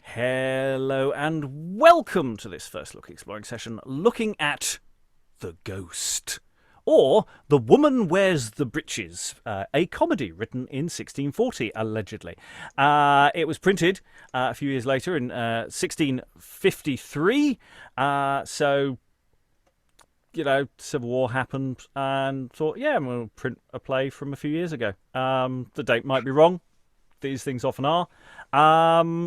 Hello and welcome to this first look exploring session looking at The Ghost, or The Woman Wears the Breeches, a comedy written in 1640, allegedly. It was printed a few years later in 1653, so, Civil War happened and thought, yeah, we'll print a play from a few years ago. The date might be wrong. These things often are.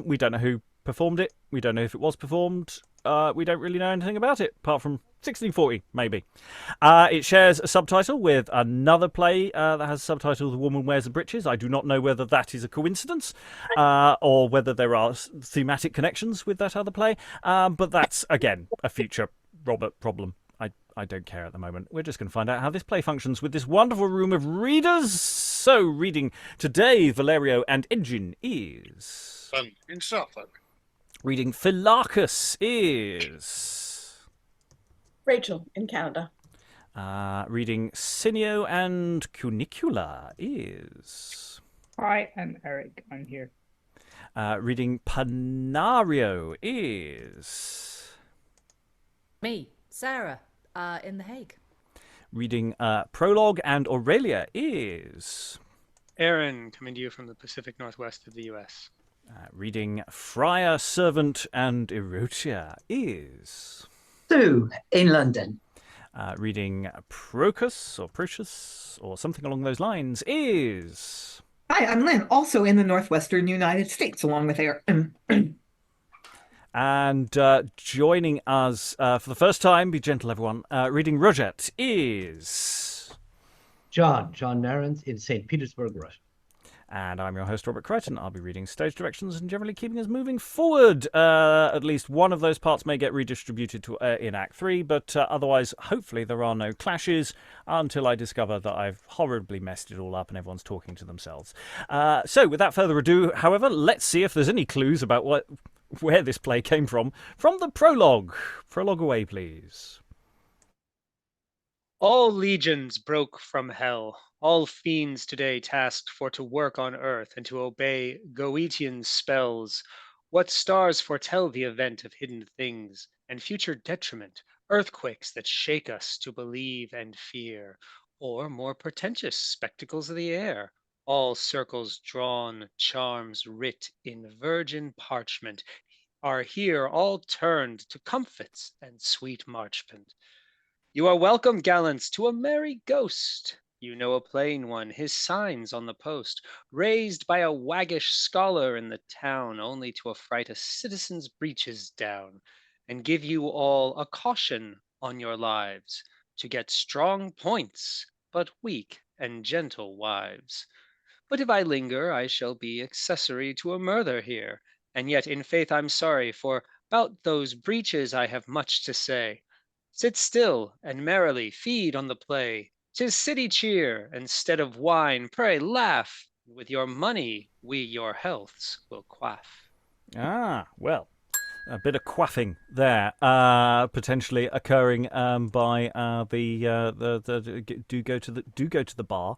We don't know who performed it. We don't know if it was performed. We don't really know anything about it, apart from 1640, maybe. It shares a subtitle with another play that has a subtitle, The Woman Wears the Breeches. I do not know whether that is a coincidence or whether there are thematic connections with that other play. But that's, again, a future Robert problem. I don't care at the moment. We're just going to find out how this play functions with this wonderful room of readers. So, reading today, Valerio and Engin is... in Suffolk. Reading Philarchus is... Rachel in Canada. Reading Senio and Cunicula is... Hi, I'm Eric. I'm here. Reading Pinnario is... Me, Sarah, in The Hague. Reading Prologue and Aurelia is... Aaron, coming to you from the Pacific Northwest of the U.S. Reading Friar, Servant and Erotia is... Sue in London. Reading Procus or something along those lines is... Hi, I'm Lynn, also in the Northwestern United States, along with Aaron. And joining us for the first time, be gentle everyone, reading Rogat is... John Narins in St. Petersburg, Russia. And I'm your host, Robert Crighton. I'll be reading stage directions and generally keeping us moving forward. At least one of those parts may get redistributed to in Act 3, but otherwise, hopefully, there are no clashes until I discover that I've horribly messed it all up and everyone's talking to themselves. So, without further ado, however, let's see if there's any clues about where this play came from the prologue. Prologue away, please. All legions broke from hell, all fiends today tasked for to work on earth and to obey Goethean's spells. What stars foretell the event of hidden things and future detriment, earthquakes that shake us to believe and fear, or more portentous spectacles of the air? All circles drawn, charms writ in virgin parchment, are here all turned to comfits and sweet marchment. You are welcome, gallants, to a merry ghost. You know a plain one, his signs on the post, raised by a waggish scholar in the town, only to affright a citizen's breeches down, and give you all a caution on your lives, to get strong points, but weak and gentle wives. But if I linger, I shall be accessory to a murder here, and yet in faith I'm sorry, for 'bout those breeches I have much to say. Sit still and merrily feed on the play. 'Tis city cheer instead of wine. Pray laugh. With your money we your healths will quaff. Well, a bit of quaffing there, potentially occurring by the do go to the bar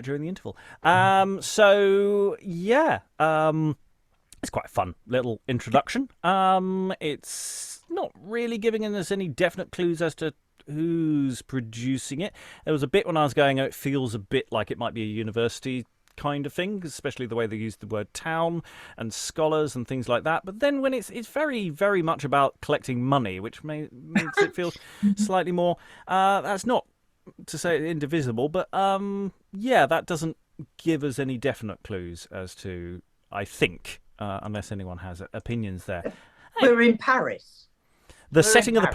during the interval. It's quite a fun little introduction. It's not really giving us any definite clues as to who's producing it. There was a bit when I was going, it feels a bit like it might be a university kind of thing, especially the way they use the word town and scholars and things like that. But then when it's very, very much about collecting money, which makes it feel slightly more... that's not to say it's indivisible, but that doesn't give us any definite clues as to, I think... unless anyone has opinions there. We're in Paris. The setting of the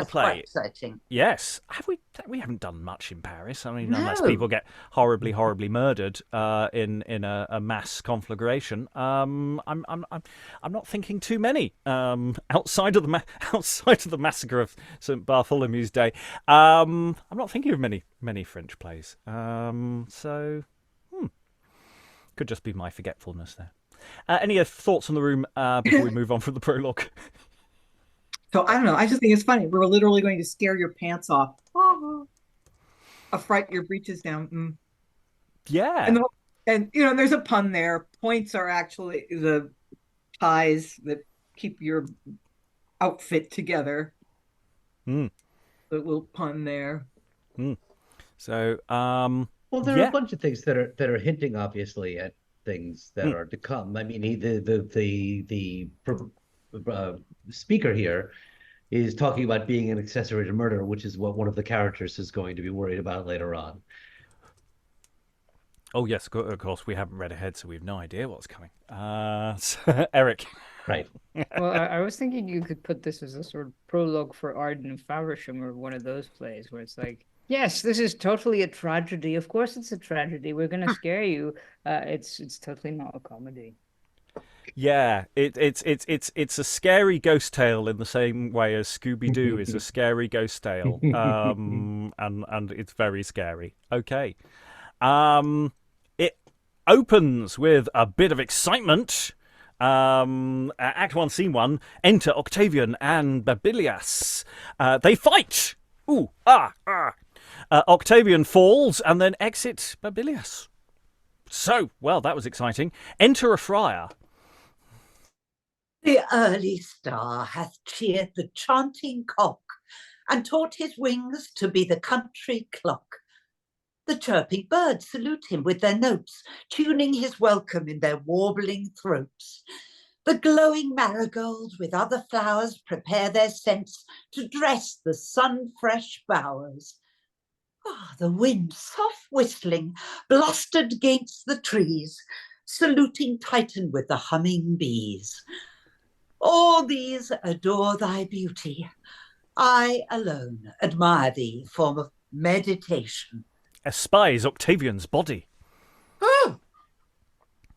play. Setting. Yes, we haven't done much in Paris. I mean, No. unless people get horribly murdered in a mass conflagration. I'm not thinking too many outside of the massacre of St Bartholomew's Day. I'm not thinking of many French plays. Could just be my forgetfulness there. Any thoughts on the room before we move on from the prologue? So I don't know. I just think it's funny. We're literally going to scare your pants off. Affright your breeches down. Yeah. And there's a pun there. Points are actually the ties that keep your outfit together. Mm. The little pun there. So, Well, there are yeah. a bunch of things that are hinting obviously at things that are to come. I mean, the speaker here is talking about being an accessory to murder, which is what one of the characters is going to be worried about later on. Oh, yes, of course, we haven't read ahead, so we have no idea what's coming. So, Eric. Right. Well, I was thinking you could put this as a sort of prologue for Arden and Faversham, or one of those plays where it's like, yes, this is totally a tragedy. Of course it's a tragedy. We're going to scare you. It's totally not a comedy. Yeah, it's a scary ghost tale in the same way as Scooby-Doo is a scary ghost tale. And it's very scary. Okay. It opens with a bit of excitement. Act 1, Scene 1. Enter Octavian and Babyliss. They fight. Ooh, Octavian falls and then exit Babyliss. So, well, that was exciting. Enter a friar. The early star hath cheered the chanting cock and taught his wings to be the country clock. The chirping birds salute him with their notes, tuning his welcome in their warbling throats. The glowing marigold with other flowers prepare their scents to dress the sun-fresh bowers. The wind, soft whistling, blustered gainst the trees, saluting Titan with the humming bees. All these adore thy beauty. I alone admire thee, form of meditation. Espies Octavian's body. Oh,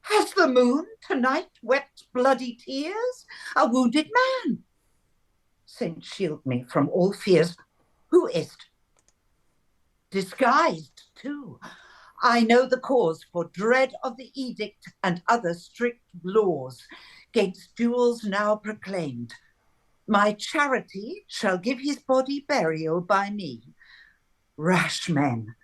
has the moon tonight wept bloody tears? A wounded man. Saint, shield me from all fears. Who is't? Disguised too. I know the cause for dread of the edict and other strict laws, 'gainst duels now proclaimed. My charity shall give his body burial by me. Rash men,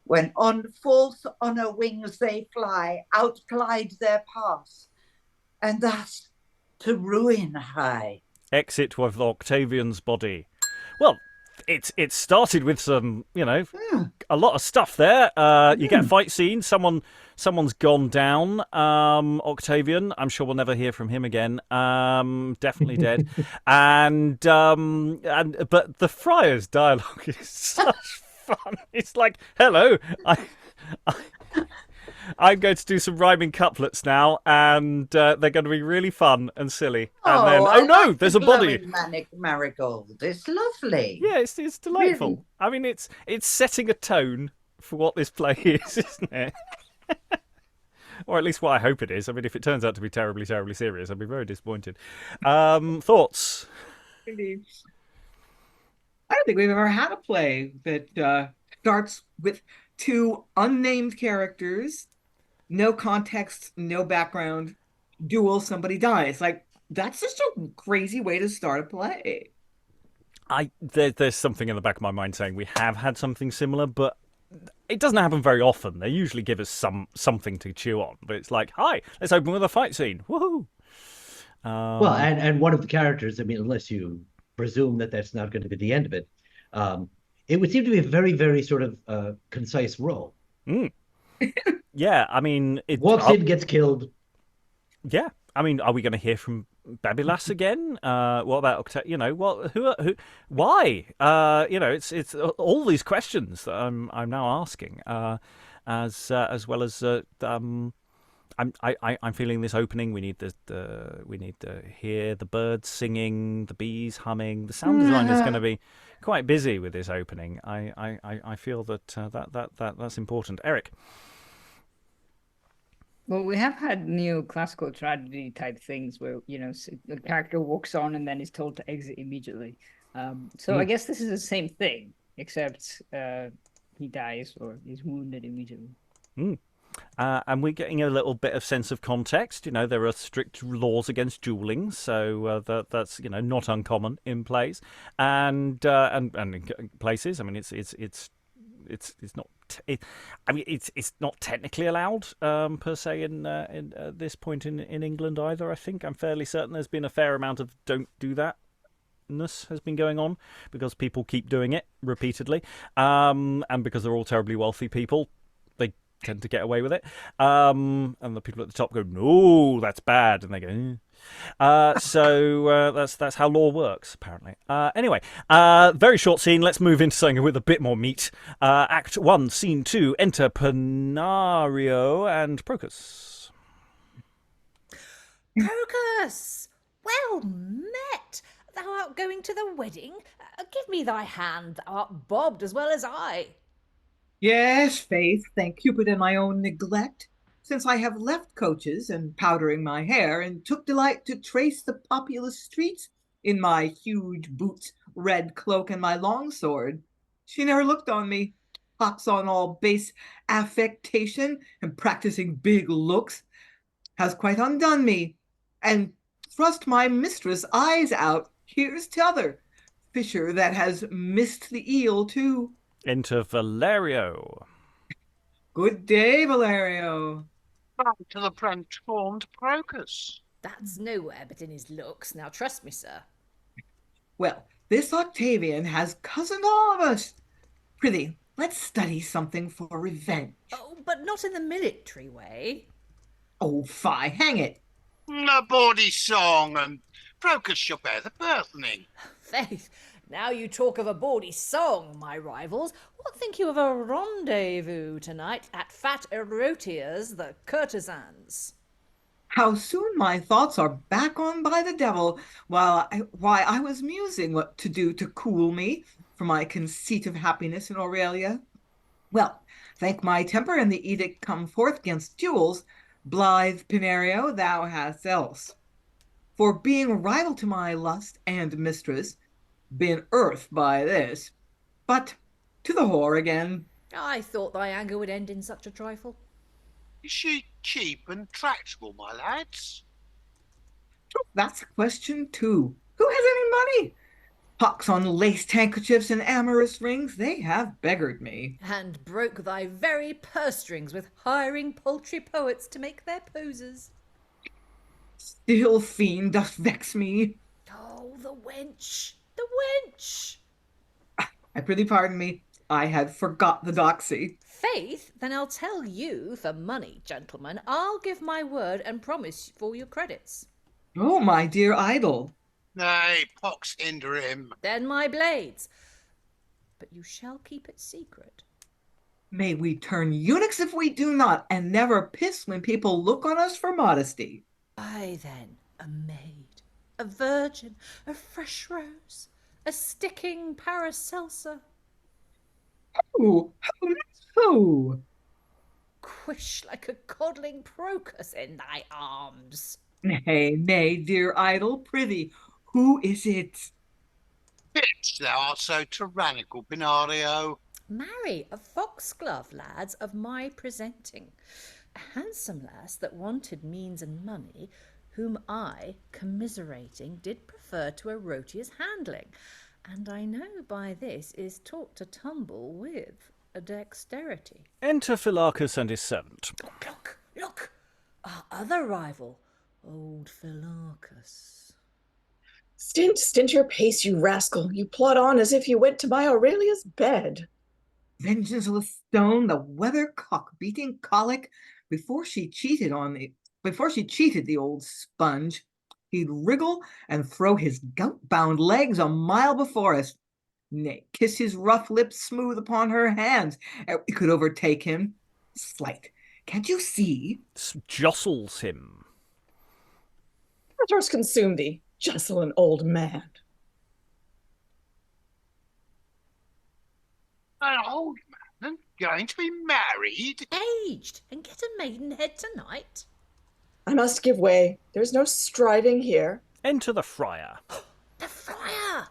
when on false honour wings they fly, outglide their pass, and thus to ruin hie. Exit with Octavian's body. Well, it started with some, a lot of stuff there. You get a fight scene. Someone's gone down. Octavian. I'm sure we'll never hear from him again. Definitely dead. but the Friar's dialogue is such fun. It's like, hello, I'm going to do some rhyming couplets now, and they're going to be really fun and silly. And then, I no, like there's the a body. glowing marigold. It's lovely. Yeah, it's delightful. Really? I mean, it's setting a tone for what this play is, isn't it? Or at least what I hope it is. I mean, if it turns out to be terribly, terribly serious, I'd be very disappointed. Thoughts? I don't think we've ever had a play that starts with two unnamed characters, no context, no background, duel, somebody dies. Like, that's just a crazy way to start a play. There's something in the back of my mind saying we have had something similar, but it doesn't happen very often. They usually give us something to chew on, but it's like, hi, let's open with a fight scene. Woohoo! Well, and one of the characters, I mean, unless you presume that that's not going to be the end of it, it would seem to be a very, very sort of concise role. Yeah, I mean, walks in, gets killed. Yeah, I mean, are we going to hear from Babyliss again? What about who? Why? It's all these questions that I'm now asking. As well as I'm feeling this opening. We need to hear the birds singing, the bees humming. The sound design is going to be quite busy with this opening. I feel that's important. Eric. Well, we have had neoclassical tragedy type things where, the character walks on and then is told to exit immediately. So I guess this is the same thing, except he dies or is wounded immediately. And we're getting a little bit of sense of context. There are strict laws against dueling, so that's not uncommon in plays and in places. I mean, it's it's not. I mean, it's not technically allowed per se in this point in England either. I think I'm fairly certain there's been a fair amount of don't do that has been going on because people keep doing it repeatedly, and because they're all terribly wealthy people, they tend to get away with it. And the people at the top go, "No, that's bad," and they go. So that's how law works, apparently. Anyway, very short scene. Let's move into something with a bit more meat. Act 1, Scene 2. Enter Pinnario and Procus. Procus! Well met! Thou art going to the wedding? Give me thy hand, thou art bobbed as well as I. Yes, Faith, thank Cupid and my own neglect, since I have left coaches and powdering my hair, and took delight to trace the populous streets in my huge boots, red cloak, and my long sword. She never looked on me, pox on all base affectation and practicing big looks, has quite undone me, and thrust my mistress' eyes out. Here's t'other fisher that has missed the eel too. Enter Valerio. Good day, Valerio. Back to the transformed Procus. That's nowhere but in his looks. Now trust me, sir. Well, this Octavian has cozened all of us. Prithee, let's study something for revenge. Oh, but not in the military way. Oh, fie, hang it. A bawdy song, and Procus shall bear the burthening. Faith, now you talk of a bawdy song, my rivals. What think you of a rendezvous tonight at fat Erotia's, the courtesans? How soon my thoughts are back on by the devil, while I was musing what to do to cool me for my conceit of happiness in Aurelia. Well, thank my temper and the edict come forth 'gainst duels, blithe Pinnario, thou hast else. For being a rival to my lust and mistress, been earthed by this. But to the whore again. I thought thy anger would end in such a trifle. Is she cheap and tractable, my lads? That's a question too. Who has any money? Pox on laced handkerchiefs and amorous rings, they have beggared me. And broke thy very purse strings with hiring paltry poets to make their poses. Still fiend doth vex me. Oh, the wench, the wench. I prithee pardon me, I had forgot the doxy. Faith, then I'll tell you for money, gentlemen. I'll give my word and promise for your credits. Oh, my dear idol. Nay, pox hinder him. Then my blades. But you shall keep it secret. May we turn eunuchs if we do not, and never piss when people look on us for modesty. Aye then, a maid, a virgin, a fresh rose, a sticking Paracelsa. Who? Who? Quish like a coddling Procus in thy arms. Nay, nay, dear idol, prithee, who is it? Bitch, thou art so tyrannical, Pinnario. Marry, a foxglove, lads, of my presenting. A handsome lass that wanted means and money, whom I, commiserating, did prefer to Erotia's handling, and I know by this is taught to tumble with a dexterity. Enter Philarchus and his servant. Look! Our other rival, old Philarchus. Stint your pace, you rascal. You plod on as if you went to my Aurelia's bed. Vengeance of the stone, the weathercock beating colic. Before she cheated the old sponge, he'd wriggle and throw his gout-bound legs a mile before us. Nay, kiss his rough lips smooth upon her hands, ere we could overtake him. Slight, can't you see? Jostles him. Let us consume thee, Jocelyn, old man. An old man going to be married? Aged, and get a maidenhead tonight. I must give way. There's no striving here. Enter the Friar. The Friar!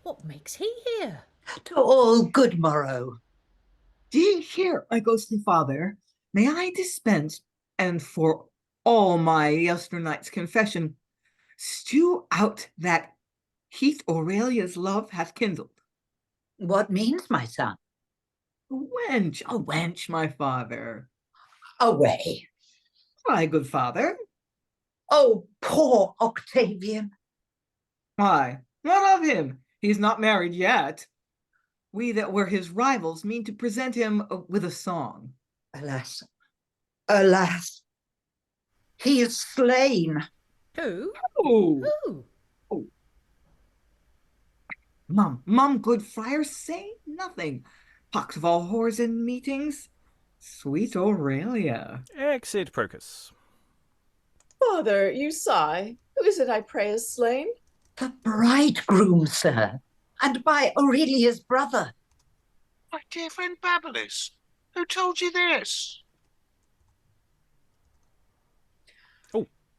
What makes he here? To all good morrow. Do you hear, my ghostly father? May I dispense, and for all my yesternight's confession, stew out that heat Aurelia's love hath kindled? What means, my son? A wench, my father. Away. Why, good father? Oh, poor Octavian. Why, what of him? He's not married yet. We that were his rivals mean to present him with a song. Alas, alas, he is slain. Who? Oh, Who? Mum, good friar, say nothing. Pox of all whores in meetings. Sweet Aurelia. Exit Procus. Father, you sigh. Who is it, I pray, is slain? The bridegroom, sir, and by Aurelia's brother. My dear friend Babylis, who told you this?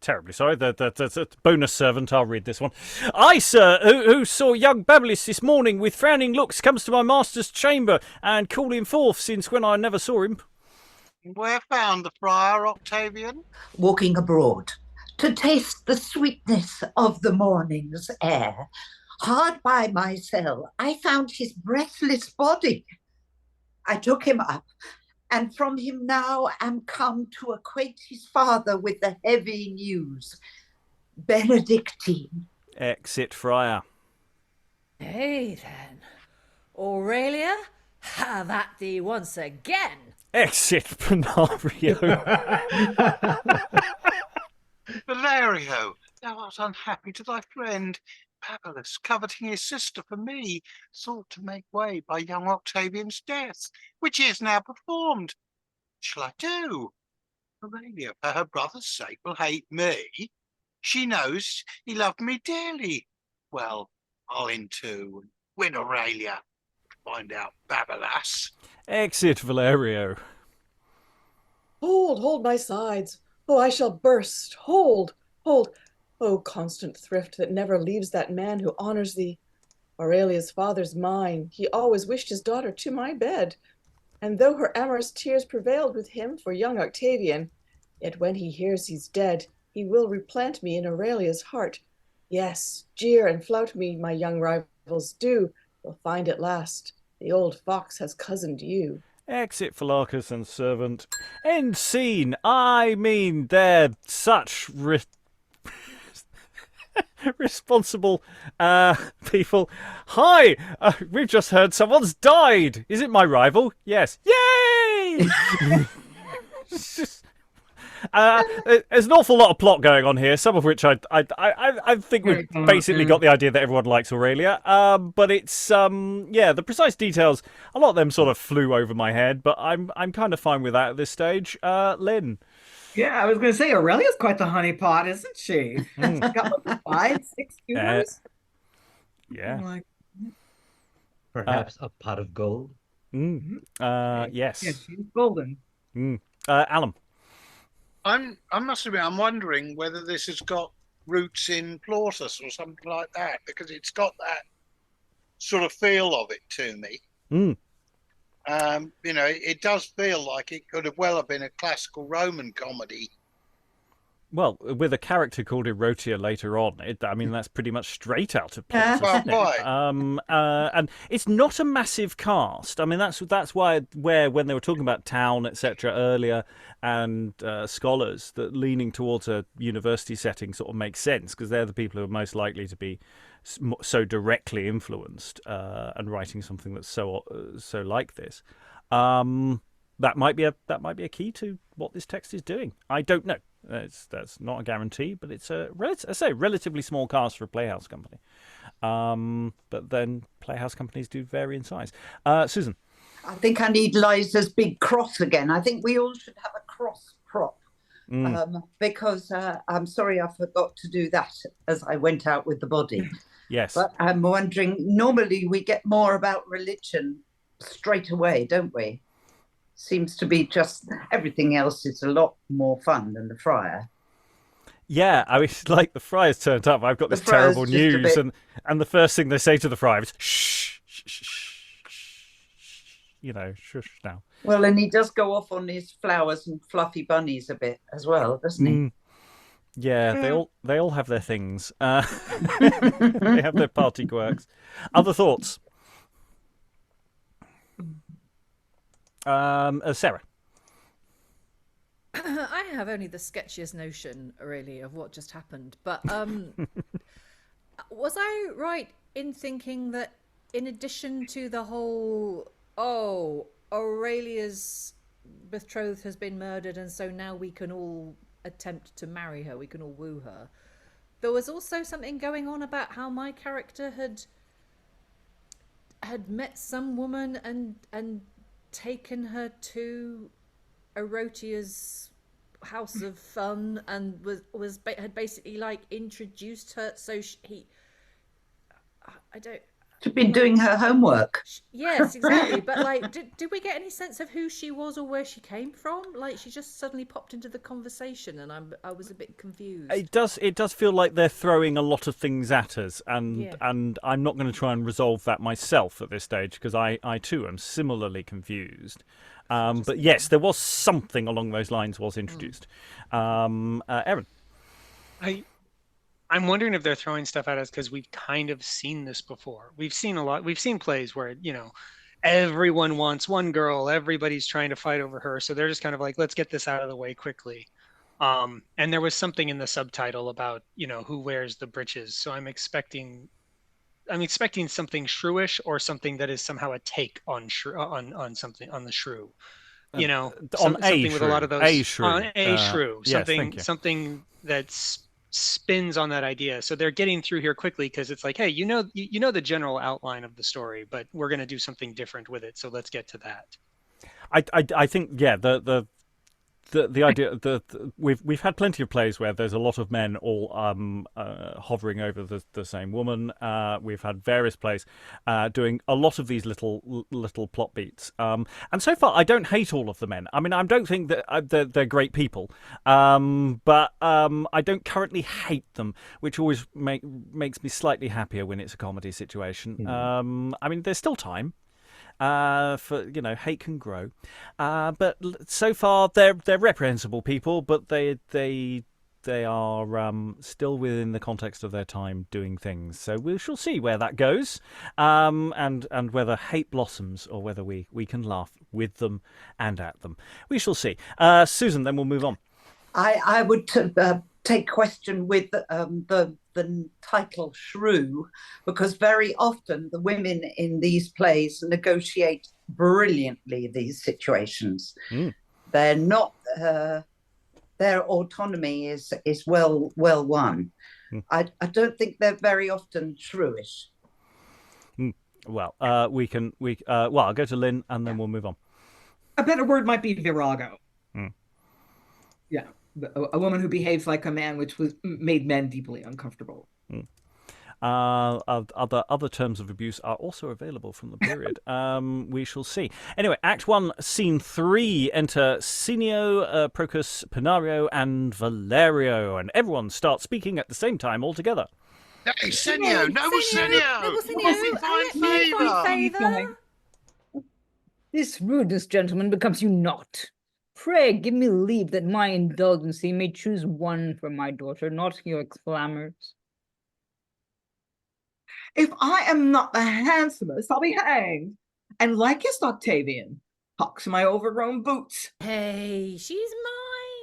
Terribly sorry. The bonus servant. I'll read this one. I, sir, who saw young Babylis this morning with frowning looks, comes to my master's chamber and call him forth, since when I never saw him. Where found the friar, Octavian? Walking abroad to taste the sweetness of the morning's air. Hard by my cell, I found his breathless body. I took him up, and from him now am come to acquaint his father with the heavy news. Benedictine. Exit Friar. Hey then, Aurelia, have at thee once again. Exit Pinnario. Valerio, thou art unhappy to thy friend. Babylis, coveting his sister for me, sought to make way by young Octavian's death, which is now performed. What shall I do? Aurelia, for her brother's sake, will hate me. She knows he loved me dearly. Well, I'll in too and win Aurelia. Find out Babylas. Exit Valerio. Hold my sides. Oh, I shall burst. Hold. Oh, constant thrift that never leaves that man who honors thee. Aurelia's father's mine. He always wished his daughter to my bed. And though her amorous tears prevailed with him for young Octavian, yet when he hears he's dead, he will replant me in Aurelia's heart. Yes, jeer and flout me, my young rivals, do. You'll find at last the old fox has cozened you. Exit Philarchus and servant. End scene. I mean, they're such responsible people. Hi, we've just heard someone's died. Is it my rival? Yes. Yay! There's an awful lot of plot going on here, some of which I think we've basically got the idea that everyone likes Aurelia. But it's the precise details, a lot of them sort of flew over my head, but I'm kind of fine with that at this stage. Lynn. Yeah, I was going to say, Aurelia's quite the honeypot, isn't she? She's got like 5, 6 humors. Yeah. Perhaps a pot of gold. Yes. Yeah, she's golden. Alan. I must admit, I'm wondering whether this has got roots in Plautus or something like that, because it's got that sort of feel of it to me. It does feel like it could have well have been a classical Roman comedy. Well, with a character called Erotia later on, that's pretty much straight out of Plautus, isn't it? And it's not a massive cast. I mean, that's why when they were talking about town, etc. earlier, and scholars, that leaning towards a university setting sort of makes sense, because they're the people who are most likely to be so directly influenced and writing something that's so like this. That might be a key to what this text is doing. I don't know. That's not a guarantee, but it's a relatively small cast for a playhouse company. But then playhouse companies do vary in size. Susan. I think I need Liza's big cross again. I think we all should have a cross prop. Because I'm sorry I forgot to do that as I went out with the body. Yes. But I'm wondering, normally we get more about religion straight away, don't we? Seems to be just everything else is a lot more fun than the Friar. Yeah, I mean, like the Friar's turned up. I've got this terrible news, and the first thing they say to the Friar is shh, shh, shh, shh, shush now. Well, and he does go off on his flowers and fluffy bunnies a bit as well, doesn't he? Yeah, they all have their things. They have their party quirks. Other thoughts? Sarah. I have only the sketchiest notion, really, of what just happened. But was I right in thinking that in addition to the whole, Aurelia's betrothed has been murdered and so now we can all attempt to marry her, we can all woo her, there was also something going on about how my character had met some woman and taken her to Erotia's house of fun and had basically like introduced her, so I don't. She'd been doing her homework. Yes, exactly. But like, did we get any sense of who she was or where she came from? Like, she just suddenly popped into the conversation, and I was a bit confused. It does feel like they're throwing a lot of things at us, and I'm not going to try and resolve that myself at this stage because I too am similarly confused. But yes, there was something along those lines was introduced. Erin. I'm wondering if they're throwing stuff at us because we've kind of seen this before. We've seen a lot. We've seen plays where, everyone wants one girl, everybody's trying to fight over her. So they're just kind of like, let's get this out of the way quickly. And there was something in the subtitle about, who wears the breeches. So I'm expecting something shrewish or something that is somehow a take on something on the shrew. Something with a lot of those a shrew. On a shrew. Yes, something that's spins on that idea. So they're getting through here quickly because it's like, hey, you know the general outline of the story, but we're going to do something different with it. So let's get to that. I think the idea that we've had plenty of plays where there's a lot of men all hovering over the same woman. We've had various plays doing a lot of these little plot beats. And so far, I don't hate all of the men. I mean, I don't think that they're great people, but I don't currently hate them, which always makes me slightly happier when it's a comedy situation. Mm. I mean, there's still time. For hate can grow, but so far they're reprehensible people, but they are still within the context of their time doing things. So we shall see where that goes, and whether hate blossoms or whether we can laugh with them and at them. We shall see. Susan, then we'll move on. I would take question with the title shrew, because very often the women in these plays negotiate brilliantly these situations. They're not their autonomy is well won. I don't think they're very often shrewish. Well, I'll go to Lynn and then we'll move on. A better word might be virago. Yeah, a woman who behaves like a man, which made men deeply uncomfortable. Other terms of abuse are also available from the period. We shall see. Anyway, Act 1, Scene 3, enter Senio, Procus, Pinnario, and Valerio, and everyone starts speaking at the same time all together. Hey, Senio! Noble Senio! This rudeness, gentlemen, becomes you not. Pray give me leave that my indulgency may choose one for my daughter, not your clamours. If I am not the handsomest, I'll be hanged. And likest Octavian, pox my overgrown boots. Hey, she's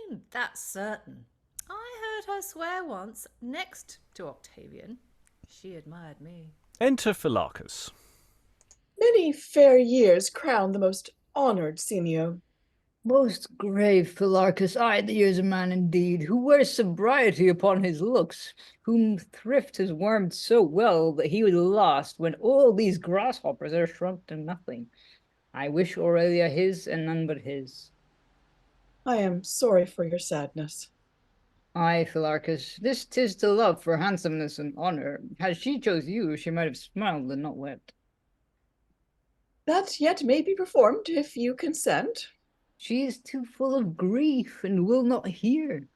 mine, that's certain. I heard her swear once, next to Octavian. She admired me. Enter Philarchus. Many fair years crown the most honoured Senio. Most grave Philarchus, I, the years a man indeed, who wears sobriety upon his looks, whom thrift has warmed so well that he would last when all these grasshoppers are shrunk to nothing. I wish Aurelia his and none but his. I am sorry for your sadness. Ay, Philarchus, this 'tis to love for handsomeness and honour. Had she chose you, she might have smiled and not wept. That yet may be performed, if you consent. She is too full of grief and will not hear.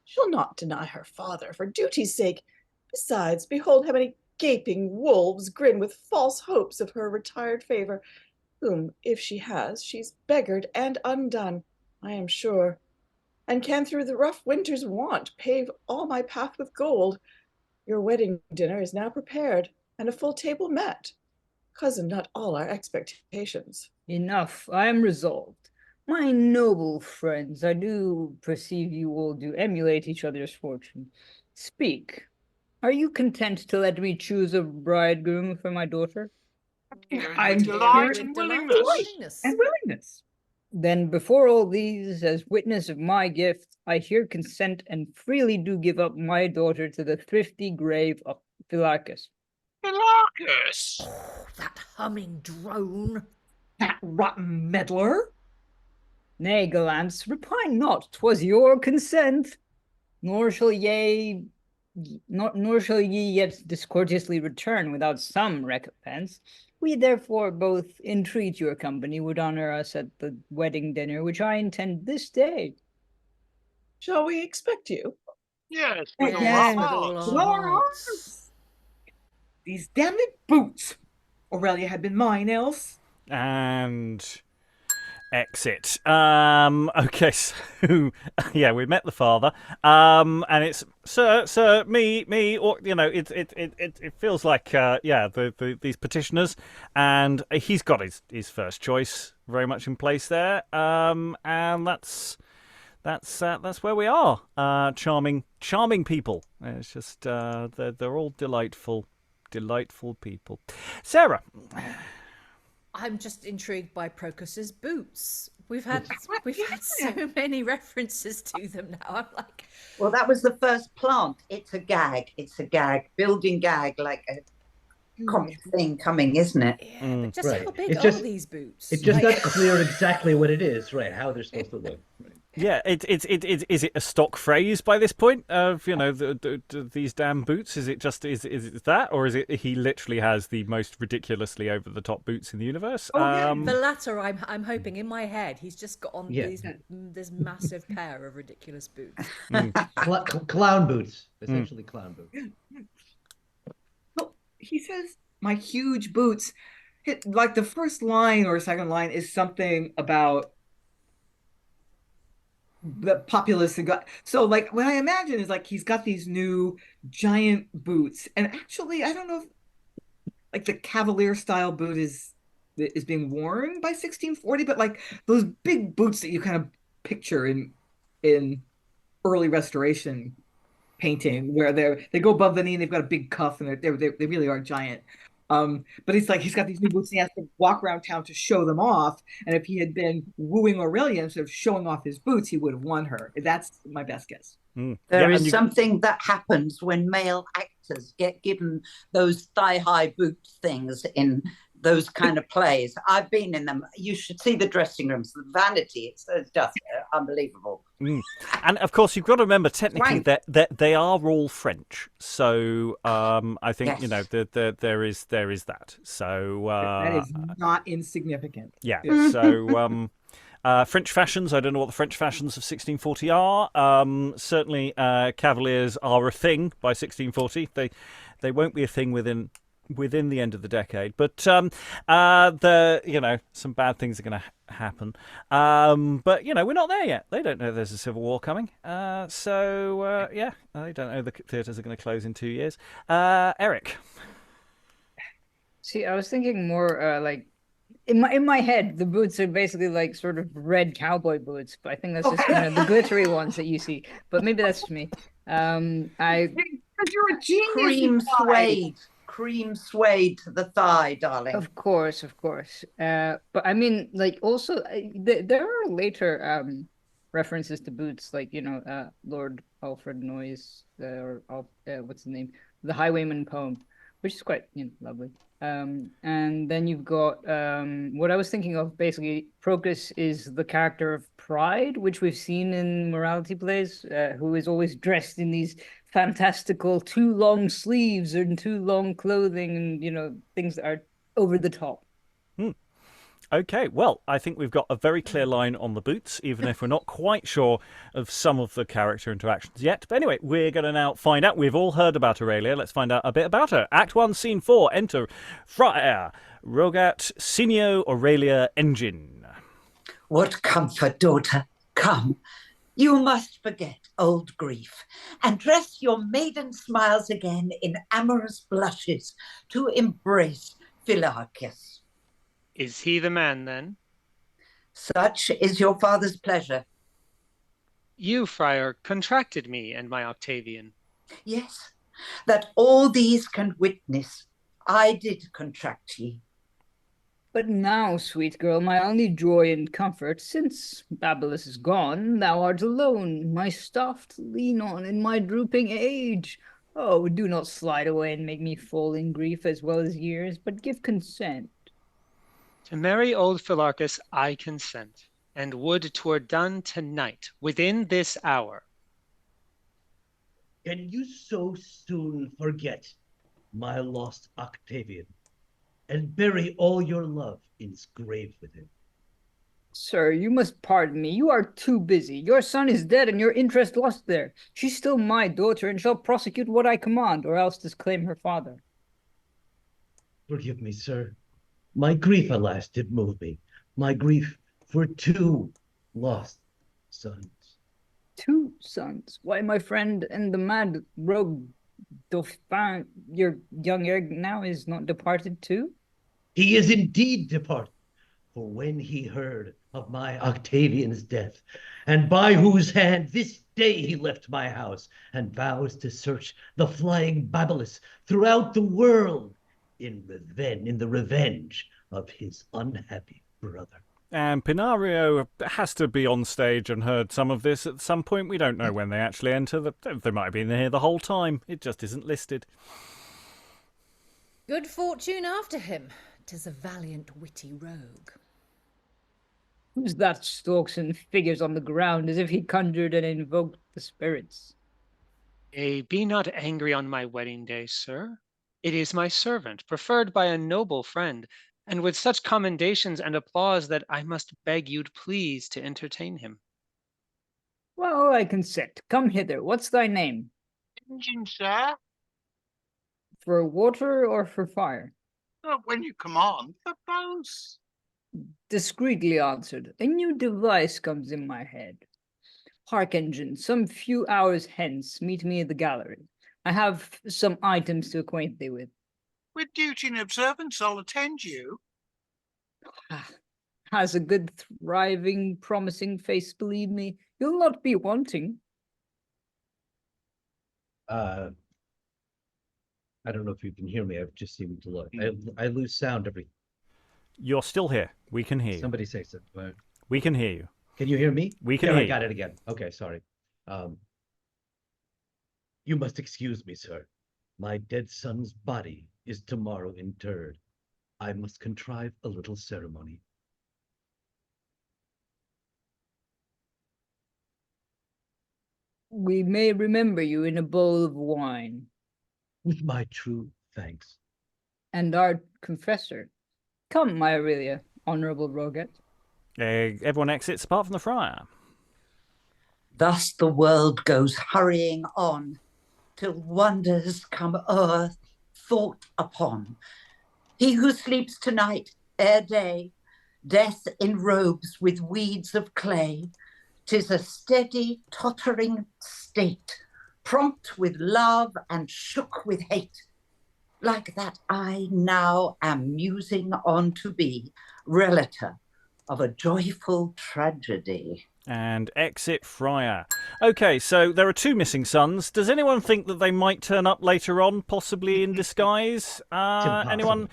She'll not deny her father for duty's sake. Besides, behold how many gaping wolves grin with false hopes of her retired favour, whom, if she has, she's beggared and undone, I am sure, and can through the rough winter's want pave all my path with gold. Your wedding dinner is now prepared, and a full table met. Cousin, not all our expectations. Enough. I am resolved. My noble friends, I do perceive you all do emulate each other's fortune. Speak. Are you content to let me choose a bridegroom for my daughter? I'm delight here and Delight and willingness. and willingness. Then before all these, as witness of my gift, I here consent and freely do give up my daughter to the thrifty grave of Philarchus. Philarchus! Oh, that humming drone. That rotten meddler. Nay, gallants, repine not, 'twas your consent, nor shall ye yet discourteously return without some recompense. We therefore both entreat your company would honor us at the wedding dinner, which I intend this day. Shall we expect you? Yes, with all Yes, our with all hearts. our With all our hearts. hearts. These damned boots. Aurelia had been mine else. And exit. Okay, so yeah, we met the father. And it's sir, me, or it feels like these petitioners, and he's got his first choice very much in place there. And that's where we are. Charming people. It's just they're all delightful people. Sarah. I'm just intrigued by Procus's boots. We've had so many references to them now. I'm like, Well, that was the first plant. It's a gag. Building gag, like a comic thing coming, isn't it? yeah, but just Right. how big It's are just- these boots? It's just Like- not clear exactly what it is, right? How they're supposed to look. Right. Yeah, is it a stock phrase by this point of these damn boots? Is it that, or is it he literally has the most ridiculously over the top boots in the universe? The latter, I'm hoping in my head he's just got on Yeah. this massive pair of ridiculous boots. Clown boots, essentially clown boots. Well, he says, my huge boots. Like the first line or second line is something about the populace. So like what I imagine is like he's got these new giant boots. And actually, I don't know if like the Cavalier style boot is being worn by 1640, but like those big boots that you kind of picture in early Restoration painting, where they go above the knee and they've got a big cuff and they really are giant. But it's like he's got these new boots and he has to walk around town to show them off. And if he had been wooing Aurelia instead of showing off his boots, he would have won her. That's my best guess. There is something that happens when male actors get given those thigh-high boot things in those kind of plays. I've been in them. You should see the dressing rooms, the vanity. It's just unbelievable. And of course, you've got to remember technically that they are all French. So I think Yes. there is that. So That is not insignificant. yeah. So French fashions. I don't know what the French fashions of 1640 are. Certainly, cavaliers are a thing by 1640. They won't be a thing within the end of the decade, but some bad things are going to happen. But we're not there yet. They don't know there's a civil war coming. They don't know the theatres are going to close in 2 years. Eric. See, I was thinking more like in my head, the boots are basically like sort of red cowboy boots, but I think that's just the glittery ones that you see. But maybe that's just me. Because you're a genius. Cream suede to the thigh, darling. Of course. But I mean, like, also, there are later references to boots, like, Lord Alfred Noyes, or what's the name? The Highwayman poem, which is quite, lovely. And then you've got what I was thinking of, basically, Procus is the character of Pride, which we've seen in morality plays, who is always dressed in these fantastical too long sleeves and too long clothing and things that are over the top. Okay, well, I think we've got a very clear line on the boots, even if we're not quite sure of some of the character interactions yet. But anyway, we're going to now find out. We've all heard about Aurelia. Let's find out a bit about her. Act 1, Scene 4. Enter Friar, Rogat, Senio, Aurelia, Engin. What comfort, daughter. Come. You must forget old grief and dress your maiden smiles again in amorous blushes to embrace Philarchus. Is he the man, then? Such is your father's pleasure. You, Friar, contracted me and my Octavian. Yes, that all these can witness, I did contract ye. But now, sweet girl, my only joy and comfort, since Babylos is gone, thou art alone, my staff to lean on in my drooping age. Oh, do not slide away and make me fall in grief as well as years, but give consent. To marry old Philarchus I consent, and would 'twere done tonight, within this hour. Can you so soon forget my lost Octavian, and bury all your love in his grave with him? Sir, you must pardon me. You are too busy. Your son is dead and your interest lost there. She's still my daughter and shall prosecute what I command, or else disclaim her father. Forgive me, sir. My grief, alas, did move me. My grief for 2 lost sons. 2 sons? Why, my friend, and the mad rogue Dauphin, your young heir now is not departed too? He is indeed departed. For when he heard of my Octavian's death, and by whose hand this day he left my house, and vows to search the flying Babylos throughout the world in the revenge of his unhappy brother. And Pinnario has to be on stage and heard some of this at some point. We don't know when they actually enter. They might have been here the whole time. It just isn't listed. Good fortune after him. 'Tis a valiant, witty rogue. Who's that stalks and figures on the ground as if he conjured and invoked the spirits? Be not angry on my wedding day, sir. It is my servant, preferred by a noble friend, and with such commendations and applause that I must beg you'd please to entertain him. Well, I consent. Come hither. What's thy name? Engin, sir. For water or for fire? When you command, for both. Discreetly answered. A new device comes in my head. Hark, Engin, some few hours hence, meet me at the gallery. I have some items to acquaint thee with. With duty and observance, I'll attend you. Has a good, thriving, promising face, believe me. You'll not be wanting. I don't know if you can hear me. I've just seemed to look. I lose sound every... You're still here. We can hear you. Somebody say something. We can hear you. Can you hear me? We can hear I got you. it again. Okay, sorry. You must excuse me, sir. My dead son's body is tomorrow interred. I must contrive a little ceremony. We may remember you in a bowl of wine. With my true thanks. And our confessor. Come, my Aurelia, honourable Rogat. Everyone exits apart from the Friar. Thus the world goes hurrying on, till wonders come o'er thought upon. He who sleeps tonight ere day, death in robes with weeds of clay, 'tis a steady tottering state, prompt with love and shook with hate, like that I now am musing on to be relator of a joyful tragedy. And exit Friar. Okay, so there are 2 missing sons. Does anyone think that they might turn up later on, possibly in disguise? Anyone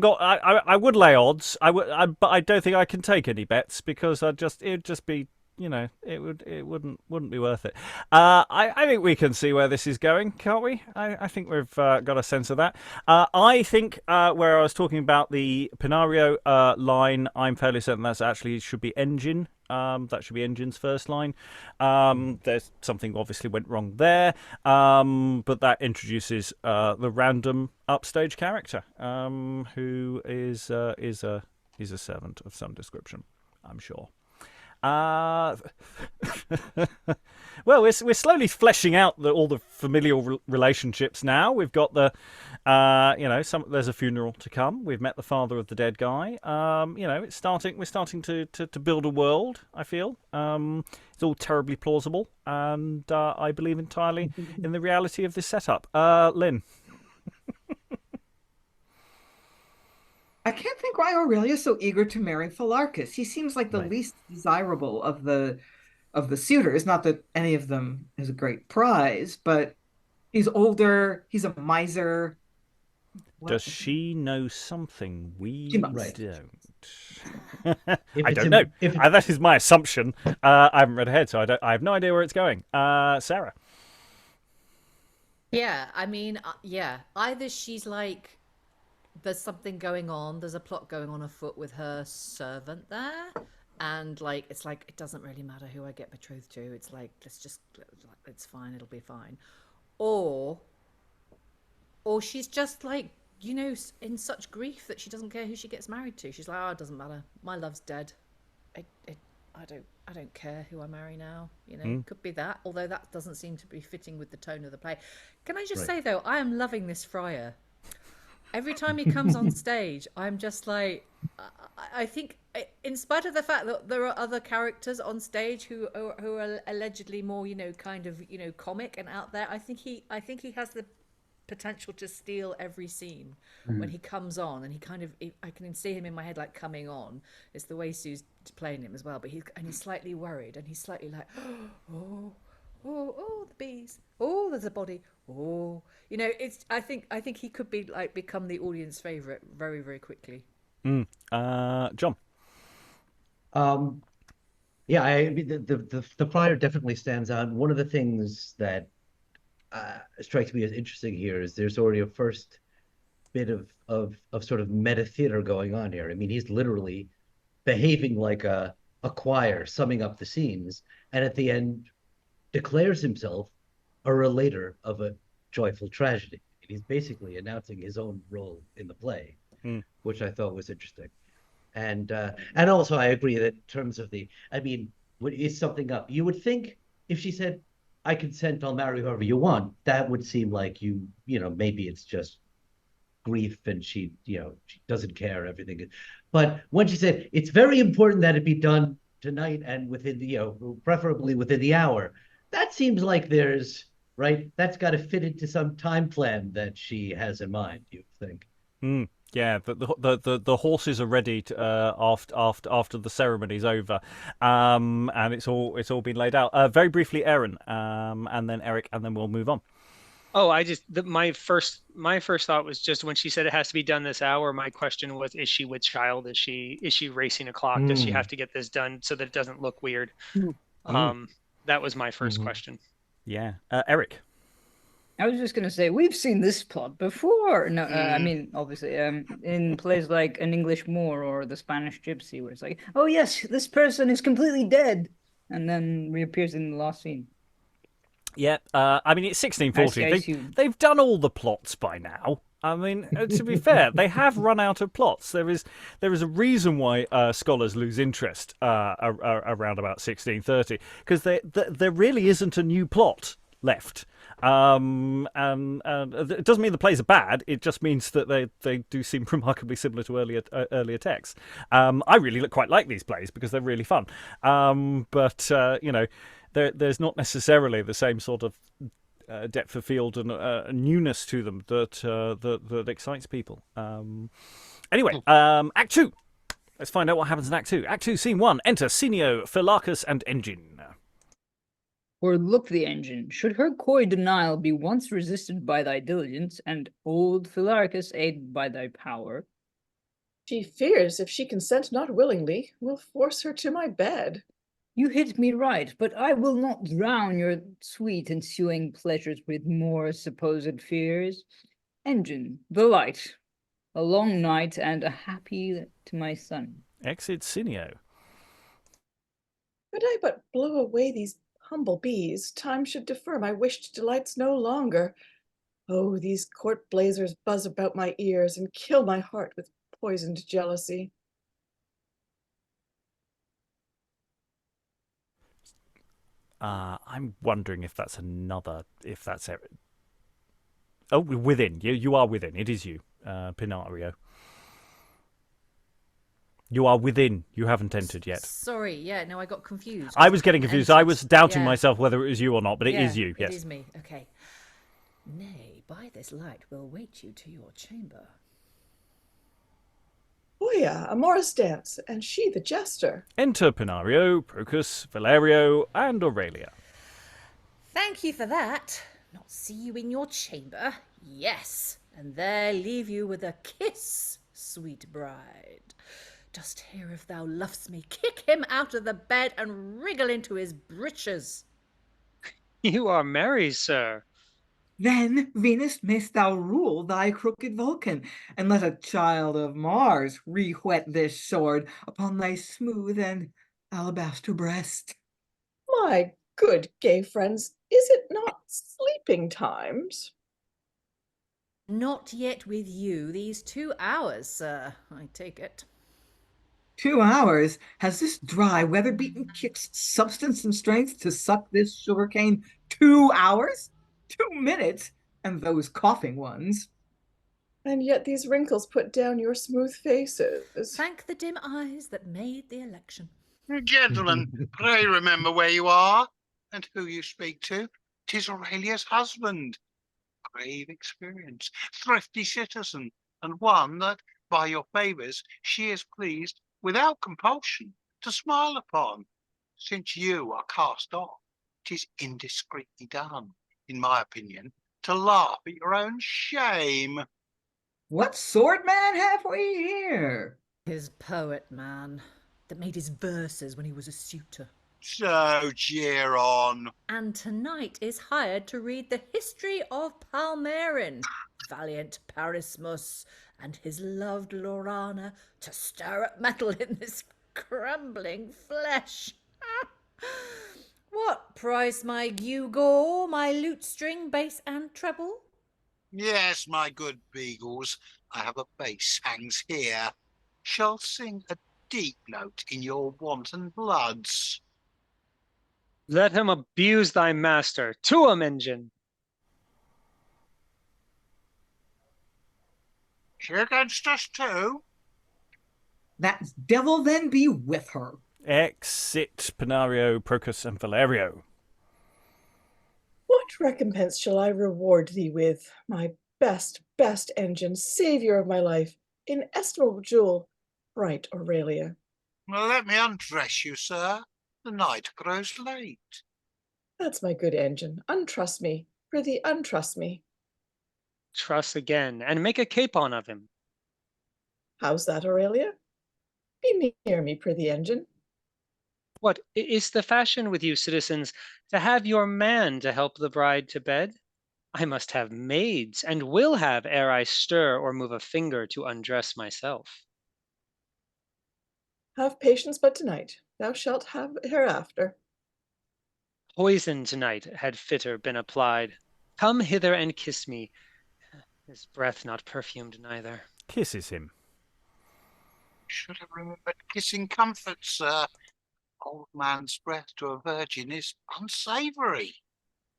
got? I would lay odds. but I don't think I can take any bets because it'd just be, it wouldn't be worth it. I think we can see where this is going, can't we? I think we've got a sense of that. I think where I was talking about the Pinnario line, I'm fairly certain that's actually should be Engin. That should be Engin's first line. There's something obviously went wrong there, but that introduces the random upstage character, who is a servant of some description, I'm sure. Well, we're slowly fleshing out all the familial relationships now. We've got the, there's a funeral to come. We've met the father of the dead guy. We're starting to build a world, I feel. It's all terribly plausible, and I believe entirely in the reality of this setup. Lynn. I can't think why Aurelia is so eager to marry Philarchus. He seems like the Right. least desirable of the suitors. Not that any of them is a great prize, but he's older. He's a miser. Does she know something we She must. Right. don't? If I it's don't know. if That is my assumption. I haven't read ahead, so I have no idea where it's going. Sarah. Yeah, I mean, yeah. Either she's like, there's something going on, there's a plot going on afoot with her servant there, and like, it's like, it doesn't really matter who I get betrothed to. It's like, it's fine, it'll be fine. Or she's just like, you know, in such grief that she doesn't care who she gets married to. She's like, oh, it doesn't matter. My love's dead. I don't care who I marry now. You know, could be that. Although that doesn't seem to be fitting with the tone of the play. Can I just say though, I am loving this Friar. Every time he comes on stage, I'm just like, I think, in spite of the fact that there are other characters on stage who are allegedly more, you know, kind of, you know, comic and out there, I think he has the potential to steal every scene when he comes on, and he kind of, I can see him in my head like coming on. It's the way Sue's playing him as well, but he's slightly worried, and he's slightly like, oh, the bees, oh, there's a body, oh, you know, it's, I think he could be like become the audience favorite very, very quickly. John. Yeah, I mean the Friar definitely stands out. One of the things that strikes me as interesting here is there's already a first bit of sort of meta theater going on here. I mean, he's literally behaving like a choir, summing up the scenes, and at the end declares himself a relater of a joyful tragedy. He's basically announcing his own role in the play, which I thought was interesting. And also I agree that in terms of I mean, what is something up? You would think if she said, I consent, I'll marry whoever you want, that would seem like you know, maybe it's just grief and she doesn't care, everything. But when she said, it's very important that it be done tonight and within preferably within the hour, that seems like there's, right, that's got to fit into some time plan that she has in mind, you think. Yeah, the horses are ready to, after the ceremony's over, and it's all been laid out. Very briefly, Aaron, and then Eric, and then we'll move on. Oh, my first thought was just when she said it has to be done this hour. My question was, is she with child? Is she racing a clock? Does she have to get this done so that it doesn't look weird? That was my first question. Yeah, Eric. I was just going to say, we've seen this plot before. No, I mean, obviously, in plays like An English Moor or The Spanish Gypsy, where it's like, oh, yes, this person is completely dead, and then reappears in the last scene. Yeah, I mean, it's 1640. They've done all the plots by now. I mean, to be fair, they have run out of plots. There is a reason why scholars lose interest around about 1630, because there really isn't a new plot left. And it doesn't mean the plays are bad. It just means that they do seem remarkably similar to earlier texts. I really quite like these plays because they're really fun. But you know, there's not necessarily the same sort of depth of field and newness to them that excites people. Anyway, Act 2. Let's find out what happens in Act 2. Act 2, Scene 1. Enter Senio, Philarchus, and Engin. Or look the Engin, should her coy denial be once resisted by thy diligence, and old Philarchus aided by thy power? She fears if she consent not willingly, will force her to my bed. You hit me right, but I will not drown your sweet ensuing pleasures with more supposed fears. Engin, the light, a long night and a happy to my son. Exit Senio. Could I but blow away these humble bees, time should defer my wished delights no longer. Oh, these court blazers buzz about my ears and kill my heart with poisoned jealousy. I'm wondering if that's Oh, within. You are within. It is you, Pinnario. You are within. You haven't entered yet. Sorry, yeah, no, I got confused. I was getting confused. I was doubting myself whether it was you or not, but it is you, yes. It is me, okay. Nay, by this light we'll wait you to your chamber. Oh yeah, a Morris dance, and she the jester. Enter Pinnario, Procus, Valerio, and Aurelia. Thank you for that. Not see you in your chamber. Yes, and there leave you with a kiss, sweet bride. Dost hear if thou lovest me, kick him out of the bed and wriggle into his breeches. You are merry, sir. Then, Venus, mayst thou rule thy crooked Vulcan, and let a child of Mars re-whet this sword upon thy smooth and alabaster breast. My good gay friends, is it not sleeping times? Not yet with you these 2 hours, sir, I take it. 2 hours? Has this dry, weather-beaten chick's substance and strength to suck this sugarcane 2 hours? 2 minutes? And those coughing ones. And yet these wrinkles put down your smooth faces. Thank the dim eyes that made the election. Gentlemen, pray remember where you are and who you speak to. 'Tis Aurelia's husband. Grave experience, thrifty citizen, and one that, by your favours, she is pleased, without compulsion, to smile upon. Since you are cast off, 'tis indiscreetly done, in my opinion, to laugh at your own shame. What sword man have we here? His poet man, that made his verses when he was a suitor. So jeer on. And tonight is hired to read the history of Palmerin, valiant Parismus, and his loved Laurana, to stir up metal in this crumbling flesh. What price my gewgaw, my lute string, bass and treble? Yes, my good beagles, I have a bass hangs here. Shall sing a deep note in your wanton bloods. Let him abuse thy master. To him, Engin. She against us too? That devil then be with her. Exit Pinnario, Procus, and Valerio. What recompense shall I reward thee with, my best Engin, saviour of my life, inestimable jewel, bright Aurelia? Well, let me undress you, sir. The night grows late. That's my good Engin. Untrust me, prithee, untrust me. Truss again, and make a capon of him. How's that, Aurelia? Be near me, prithee, Engin. What, is the fashion with you citizens to have your man to help the bride to bed? I must have maids, and will have ere I stir or move a finger to undress myself. Have patience but tonight. Thou shalt have hereafter. Poison tonight had fitter been applied. Come hither and kiss me. His breath not perfumed neither. Kisses him. Should have remembered kissing comfort, sir. Old man's breath to a virgin is unsavoury.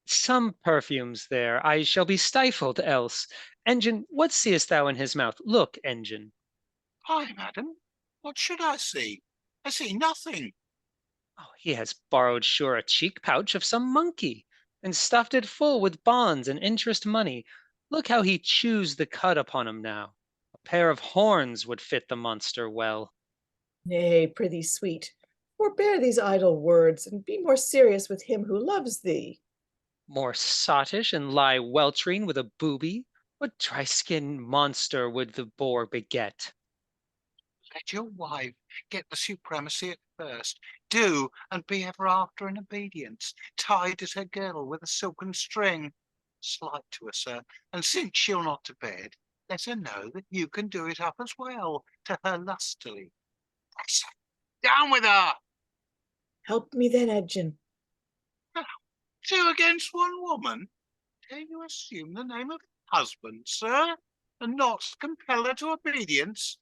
Some perfumes there. I shall be stifled else. Engin, what seest thou in his mouth? Look, Engin. Aye, madam. What should I see? I see nothing. Oh, he has borrowed sure a cheek pouch of some monkey, and stuffed it full with bonds and interest money. Look how he chews the cud upon him now. A pair of horns would fit the monster well. Nay, prithee, sweet, forbear these idle words, and be more serious with him who loves thee. More sottish and lie weltering with a booby? What dry-skinned monster would the boar beget? Let your wife get the supremacy at first. Do, and be ever after in obedience, tied at her girdle with a silken string. Slight to her, sir, and since she'll not to bed, let her know that you can do it up as well, to her lustily. Down with her! Help me then, Engin. Two against one woman? Dare you assume the name of husband, sir, and not compel her to obedience?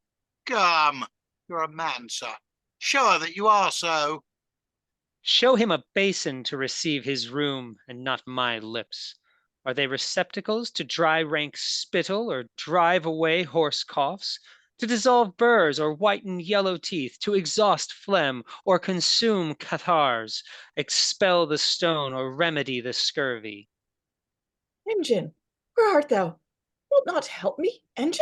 Come, you're a man, sir. Show her that you are so. Show him a basin to receive his rheum, and not my lips. Are they receptacles to dry rank spittle, or drive away hoarse coughs? To dissolve burrs, or whiten yellow teeth, to exhaust phlegm, or consume catarrhs, expel the stone, or remedy the scurvy? Engin, where art thou? Wilt not help me, Engin?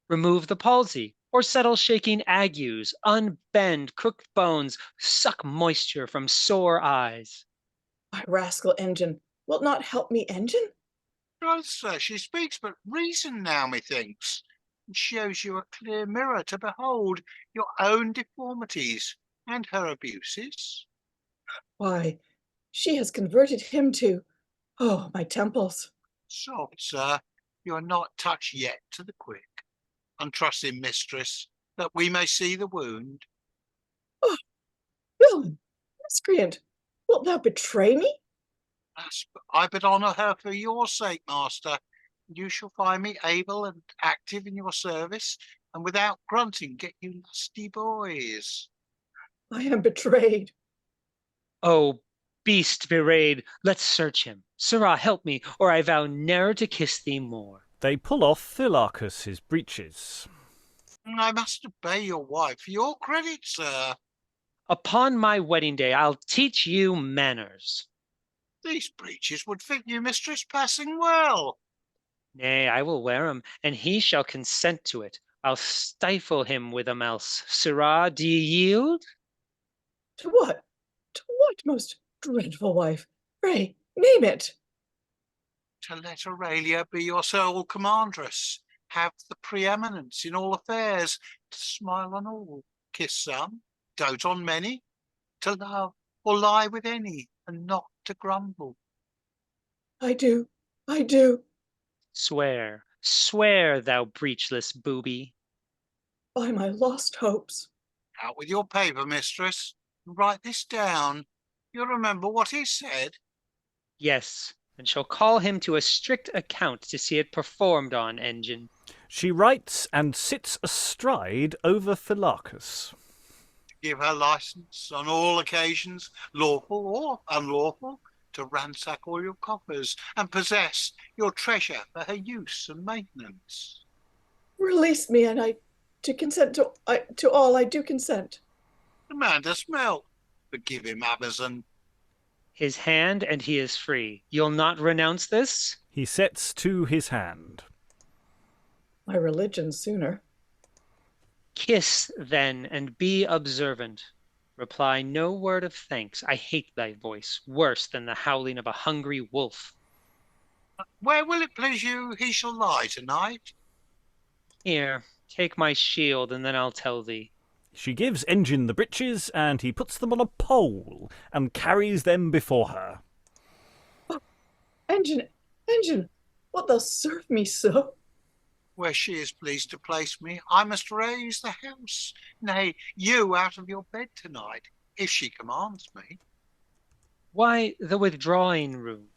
Remove the palsy, or settle shaking agues, unbend crooked bones, suck moisture from sore eyes. My rascal Engin, wilt not help me, Engin? Well, sir, she speaks but reason now, methinks, and shows you a clear mirror to behold your own deformities and her abuses. Why, she has converted him to, oh, my temples. Soft, sir, you are not touched yet to the quick. Untrusting mistress, that we may see the wound. Oh, villain, miscreant, wilt thou betray me? I but honour her for your sake, master. You shall find me able and active in your service, and without grunting get you lusty boys. I am betrayed. Oh, beast bewrayed, let's search him. Sirrah, help me, or I vow ne'er to kiss thee more. They pull off Philarchus his breeches. I must obey your wife for your credit, sir. Upon my wedding day, I'll teach you manners. These breeches would fit you, mistress, passing well. Nay, I will wear 'em, and he shall consent to it. I'll stifle him with 'em else. Sirrah, do ye yield? To what? To what, most dreadful wife? Pray, name it. To let Aurelia be your sole commandress, have the preeminence in all affairs, to smile on all, kiss some, dote on many, to love or lie with any, and not to grumble. I do. Swear, swear, thou breechless booby. By my lost hopes. Out with your paper, mistress, and write this down. You'll remember what he said. Yes, and shall call him to a strict account to see it performed on, Engin. She writes and sits astride over Philarchus. Give her license on all occasions, lawful or unlawful, to ransack all your coffers and possess your treasure for her use and maintenance. Release me, and I to consent to all. I do consent. The man does smell. Forgive him, Amazon. His hand, and he is free. You'll not renounce this? He sets to his hand. My religion sooner. Kiss, then, and be observant. Reply no word of thanks. I hate thy voice, worse than the howling of a hungry wolf. Where will it please you he shall lie tonight? Here, take my shield, and then I'll tell thee. She gives Engin the breeches, and he puts them on a pole and carries them before her. Oh, Engin, wilt thou serve me so? Where she is pleased to place me, I must raise the house, nay, you out of your bed tonight, if she commands me. Why, the withdrawing room.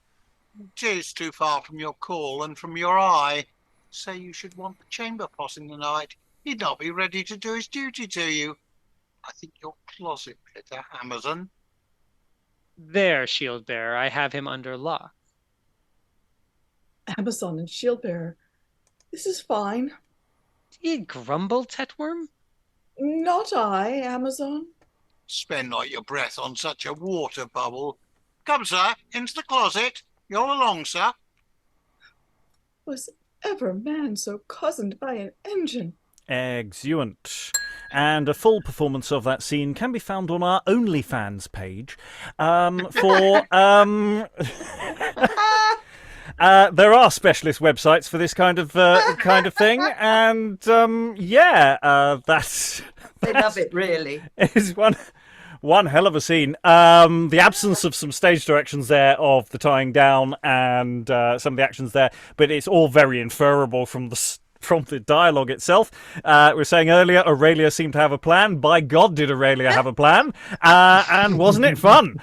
'Tis too far from your call and from your eye. Say you should want the chamber poss in the night, he'd not be ready to do his duty to you. I think your closet better, Amazon. There, shield bearer, I have him under lock. Amazon and shield bearer. This is fine. Do ye grumble, Tetworm? Not I, Amazon. Spend not your breath on such a water bubble. Come, sir, into the closet. You're along, sir. Was ever man so cozened by an Engin? Excellent. And a full performance of that scene can be found on our OnlyFans page. There are specialist websites for this kind of thing, and that's They love it, really. is one hell of a scene. The absence of some stage directions there of the tying down and some of the actions there, but it's all very inferable from the dialogue itself. We were saying earlier, Aurelia seemed to have a plan. By God, did Aurelia have a plan? And wasn't it fun?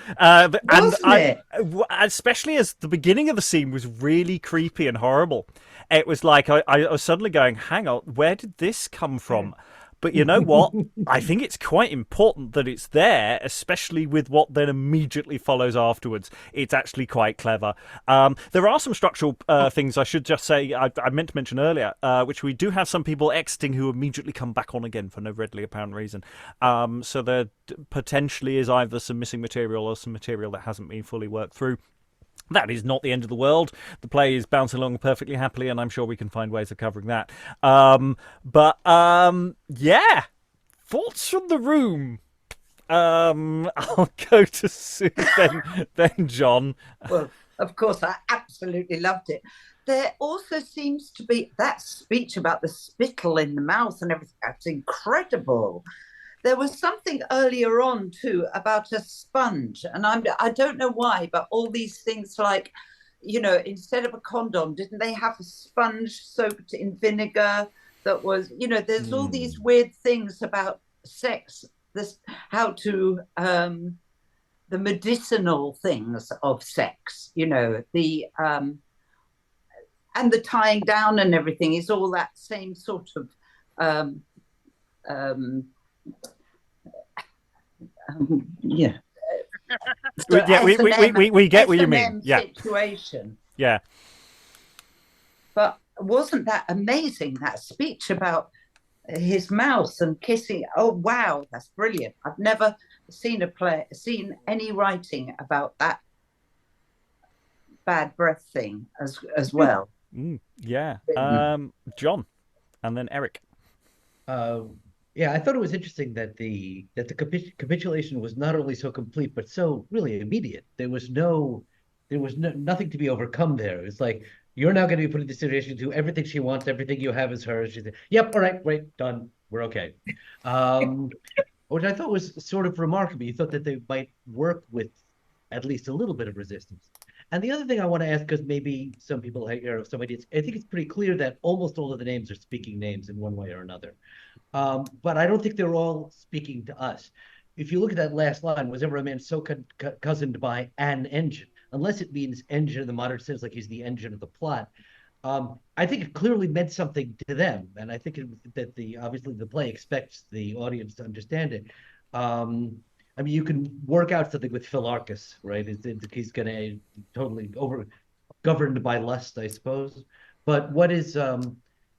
Especially as the beginning of the scene was really creepy and horrible. It was like I was suddenly going, hang on, where did this come from? But you know what? I think it's quite important that it's there, especially with what then immediately follows afterwards. It's actually quite clever. There are some structural things I should just say, I meant to mention earlier, which we do have some people exiting who immediately come back on again for no readily apparent reason. So there potentially is either some missing material or some material that hasn't been fully worked through. That is not the end of the world. The play is bouncing along perfectly happily, and I'm sure we can find ways of covering that. Yeah. Thoughts from the room. I'll go to Sue, then John. Well, of course, I absolutely loved it. There also seems to be that speech about the spittle in the mouth and everything. That's incredible. There was something earlier on too about a sponge, and I don't know why, but all these things like, instead of a condom, didn't they have a sponge soaked in vinegar that was, there's all these weird things about sex, how to the medicinal things of sex, the and the tying down and everything is all that same sort of yeah. We get what you mean. Yeah. Situation. Yeah. But wasn't that amazing, that speech about his mouth and kissing? Oh wow, that's brilliant. I've never seen any writing about that bad breath thing as well. Yeah. John, and then Eric. Yeah, I thought it was interesting that the capitulation was not only so complete but so really immediate. There was nothing to be overcome there. It's like, you're now going to be put in this situation to everything she wants, everything you have is hers. She said, "Yep, all right, great, done, we're okay." Which I thought was sort of remarkable. You thought that they might work with at least a little bit of resistance. And the other thing I want to ask, because maybe some people have some ideas, I think it's pretty clear that almost all of the names are speaking names in one way or another. But I don't think they're all speaking to us. If you look at that last line, was ever a man so cozened by an engine? Unless it means engine in the modern sense, like he's the engine of the plot. I think it clearly meant something to them. And I think that obviously the play expects the audience to understand it. I mean, you can work out something with Philarchus, right? He's going to totally governed by lust, I suppose. But what is, and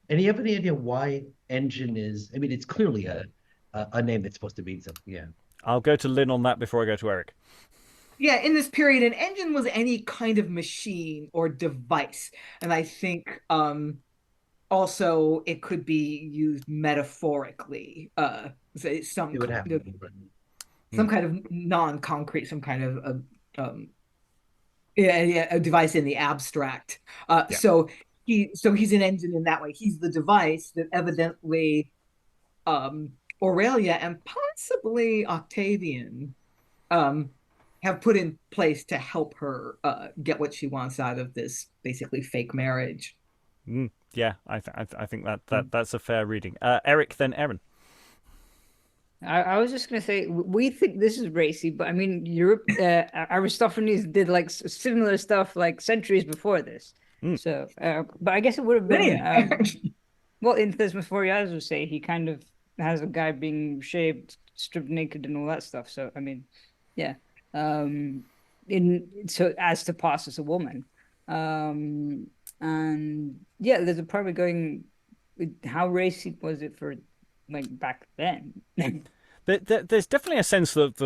you have any idea why Engin is, I mean, it's clearly a name that's supposed to mean something, yeah. I'll go to Lynn on that before I go to Eric. Yeah, in this period, an engine was any kind of machine or device. And I think also it could be used metaphorically. Some kind of non-concrete, some kind of a device in the abstract. So he's an engine in that way. He's the device that evidently Aurelia and possibly Octavian have put in place to help her get what she wants out of this basically fake marriage. Yeah, I think that's a fair reading. Eric, then Erin. I was just going to say, we think this is racy, but I mean, Aristophanes did like similar stuff like centuries before this. So, but I guess it would have been, well, in Thesmophorias would say he kind of has a guy being shaved, stripped naked and all that stuff. So, I mean, yeah. So as to pass as a woman. And yeah, there's a probably going, how racy was it for like back then? There's definitely a sense that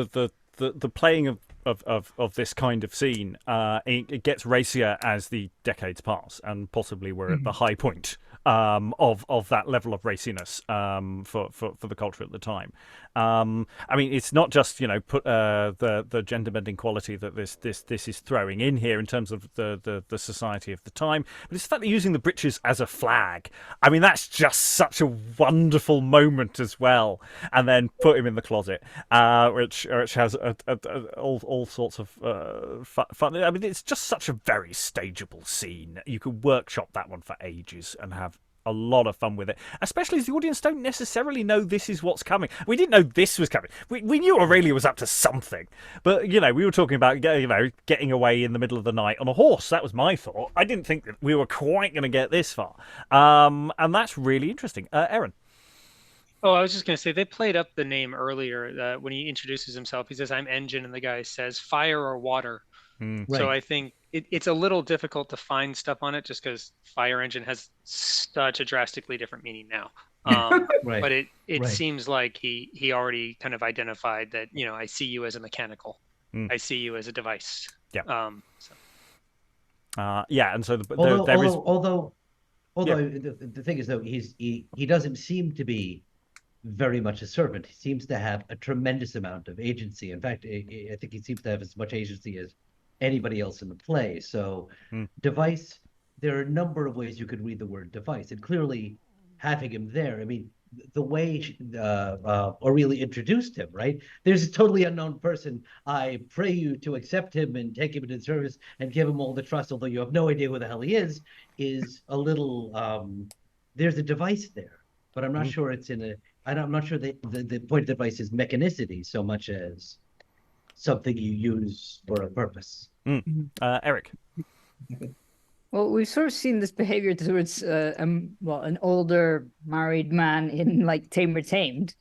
the playing of this kind of scene it gets racier as the decades pass, and possibly we're at the high point of that level of raciness for the culture at the time. I mean, it's not just put the gender bending quality that this is throwing in here in terms of the society of the time, but it's the fact that using the breeches as a flag. I mean, that's just such a wonderful moment as well. And then put him in the closet, which has all sorts of fun. I mean, it's just such a very stageable scene. You could workshop that one for ages and have a lot of fun with it, especially as the audience don't necessarily know this is what's coming. We didn't know this was coming. We knew Aurelia was up to something, but we were talking about getting away in the middle of the night on a horse. That was my thought. I didn't think that we were quite going to get this far, and that's really interesting. Erin. Oh, I was just going to say, they played up the name earlier. When he introduces himself, he says, "I'm Engin," and the guy says, "Fire or water." Right. So I think it's a little difficult to find stuff on it just because fire engine has such a drastically different meaning now. Right. But it Right. seems like he already kind of identified that, I see you as a mechanical. I see you as a device. Yeah. So. Yeah, and so Although, there is. The thing is though, he doesn't seem to be very much a servant. He seems to have a tremendous amount of agency. In fact, I think he seems to have as much agency as anybody else in the play. So, device, there are a number of ways you could read the word device, and clearly having him there. I mean, the way Aurelia introduced him, right? There's a totally unknown person. I pray you to accept him and take him into service and give him all the trust, although you have no idea who the hell he is a little. There's a device there, but I'm not sure it's in a. I'm not sure the point of the device is mechanicity so much as something you use for a purpose. Eric. Well, we've sort of seen this behavior towards an older married man in like Tamer Tamed.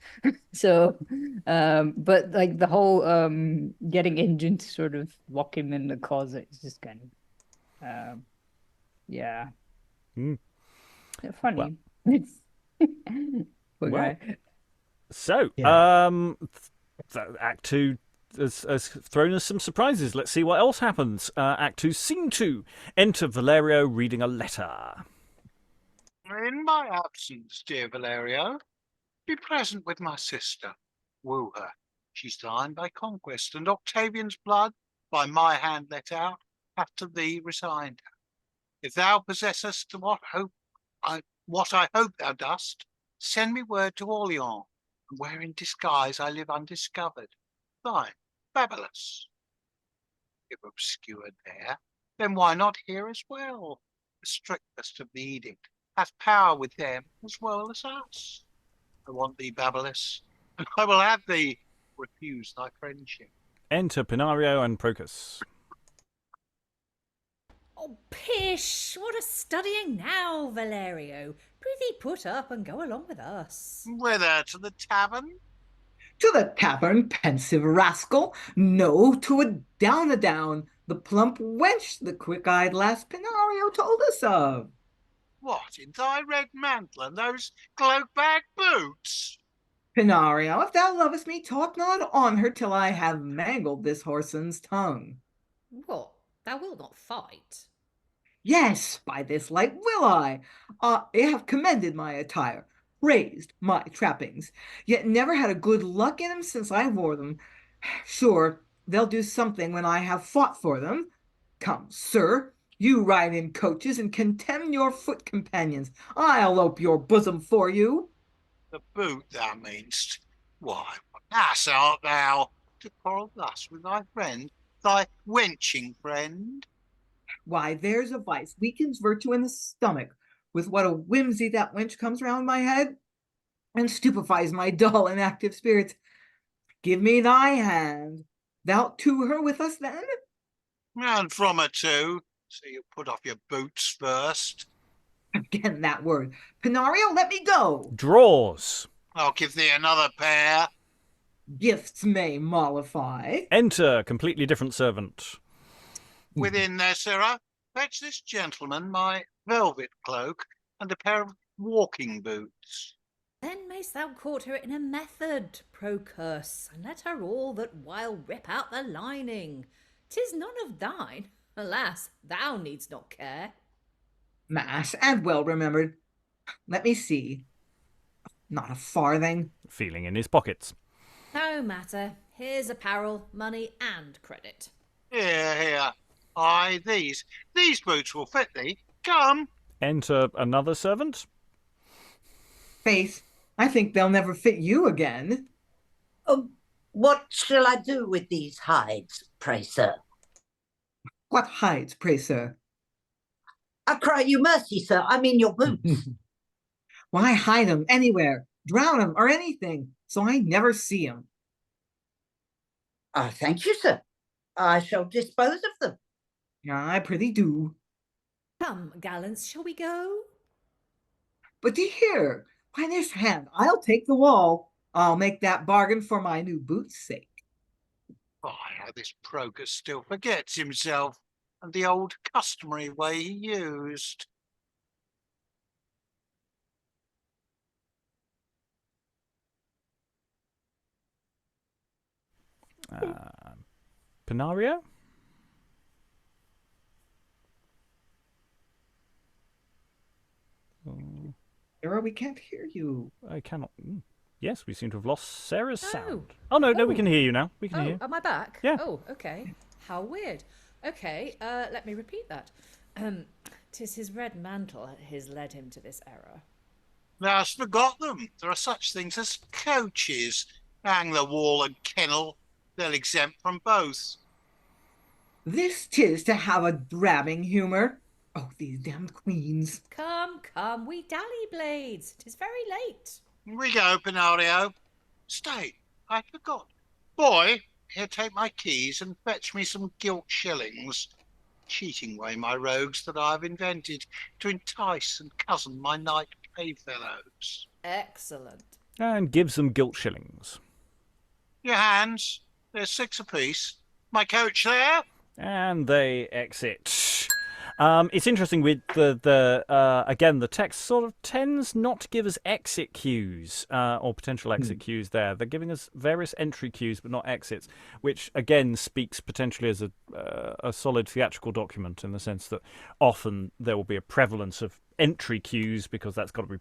So, but like the whole getting Engin to sort of lock him in the closet is just kind of, yeah, funny. Poor guy. So, Act 2 has thrown us some surprises. Let's see what else happens. Act 2, Scene 2. Enter Valerio reading a letter. In my absence, dear Valerio, be present with my sister. Woo her. She's thine by conquest, and Octavian's blood, by my hand let out, hath to thee resigned her. If thou possessest what I hope thou dost, send me word to Orleans, where in disguise I live undiscovered. Thine, Fabulous. If obscured there, then why not here as well? The strictest of the edict hath power with them as well as us. I want thee, Babulus, and I will have thee refuse thy friendship. Enter Pinnario and Procus. Oh, pish! What a studying now, Valerio. Prithee put up and go along with us. Whither? To the tavern? To the tavern, pensive rascal. No, to a down, the plump wench the quick-eyed lass Pinnario told us of. What, in thy red mantle and those cloak-bag boots? Pinnario, if thou lovest me, talk not on her till I have mangled this whoreson's tongue. What? Thou wilt not fight? Yes, by this light will I. I have commended my attire, praised my trappings, yet never had a good luck in them since I wore them. Sure, they'll do something when I have fought for them. Come, sir, you ride in coaches and contemn your foot companions. I'll ope your bosom for you. The boot, thou meanst. Why, what ass art thou, to quarrel thus with thy friend, thy wenching friend? Why, there's a vice weakens virtue in the stomach. With what a whimsy that wench comes round my head, and stupefies my dull and active spirits. Give me thy hand. Thou'lt to her with us then? And from her too, so you put off your boots first. Again that word. Pinnario, let me go. Draws. I'll give thee another pair. Gifts may mollify. Enter completely different servant. Within there, sirrah, fetch this gentleman my velvet cloak and a pair of walking boots. Then mayst thou court her in a method, Procus, and let her all that while rip out the lining. 'Tis none of thine. Alas, thou needst not care. Mass, and well remembered. Let me see. Not a farthing. Feeling in his pockets. No matter. Here's apparel, money, and credit. Here. Aye, these boots will fit thee. Come. Enter another servant. Faith, I think they'll never fit you again. What shall I do with these hides, pray, sir? What hides, pray, sir? I cry you mercy, sir. I mean your boots. Why hide 'em anywhere, drown 'em, or anything, so I never see 'em? Thank you, sir. I shall dispose of them. I prithee do. Come, gallants, shall we go? But here, by this hand, I'll take the wall. I'll make that bargain for my new boots' sake. Why, how this Procus still forgets himself and the old customary way he used. Pinnario? Sarah, we can't hear you. I cannot. Yes, we seem to have lost Sarah's Oh. sound. Oh, no, we can hear you now. We can hear you. Am I back? Yeah. Oh, okay. How weird. Okay, let me repeat that. 'Tis his red mantle has led him to this error. Thou hast forgot them. There are such things as coaches. Hang the wall and kennel. They'll exempt from both. This 'tis to have a drabbing humour. Oh, these damned queens. Come, we dally blades. 'Tis very late. We go, Pinnario. Stay, I forgot. Boy, here take my keys and fetch me some gilt shillings. Cheating way my rogues that I have invented to entice and cozen my knight playfellows. Excellent. And give some gilt shillings. Your hands, there's 6 apiece. My coach there? And they exit. It's interesting with again, the text sort of tends not to give us exit cues or potential exit cues there. They're giving us various entry cues but not exits, which again speaks potentially as a solid theatrical document in the sense that often there will be a prevalence of entry cues because that's got to be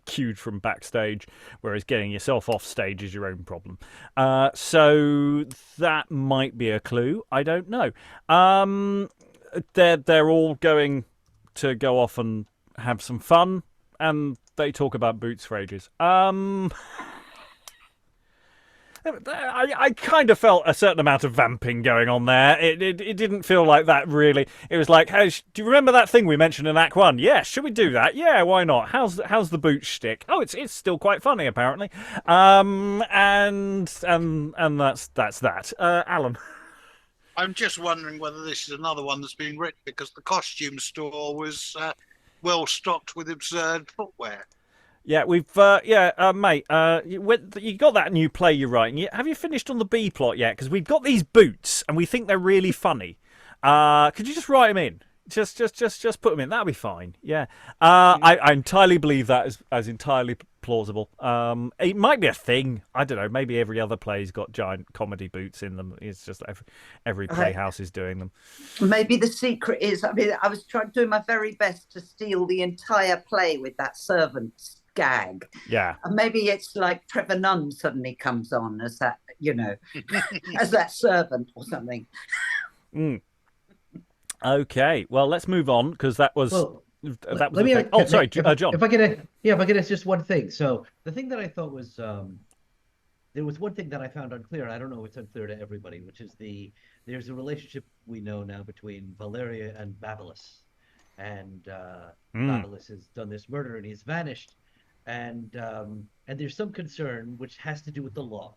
cued from backstage, whereas getting yourself off stage is your own problem. So that might be a clue. I don't know. They're all going to go off and have some fun, and they talk about boots for ages. I kind of felt a certain amount of vamping going on there. It didn't feel like that really. It was like, hey, do you remember that thing we mentioned in Act 1? Yeah, should we do that? Yeah, why not? How's the boot shtick? Oh, it's still quite funny apparently. And that's that. Alan. I'm just wondering whether this is another one that's been written because the costume store was well stocked with absurd footwear. Yeah, we've mate. You got that new play you're writing. Have you finished on the B plot yet? Because we've got these boots and we think they're really funny. Could you just write them in? Just put them in. That'll be fine. Yeah. I entirely believe that as entirely plausible. It might be a thing. I don't know. Maybe every other play's got giant comedy boots in them. It's just every playhouse is doing them. Maybe the secret is, I mean, I was doing my very best to steal the entire play with that servant's gag. Yeah. And maybe it's like Trevor Nunn suddenly comes on as that, as that servant or something. Okay. Well, let's move on because that was. That was sorry, John. If I could ask just one thing. So the thing that I thought was there was one thing that I found unclear, and I don't know if it's unclear to everybody, which is there's a relationship we know now between Valerio and Babylos. And Babylos has done this murder and he's vanished. And there's some concern which has to do with the law.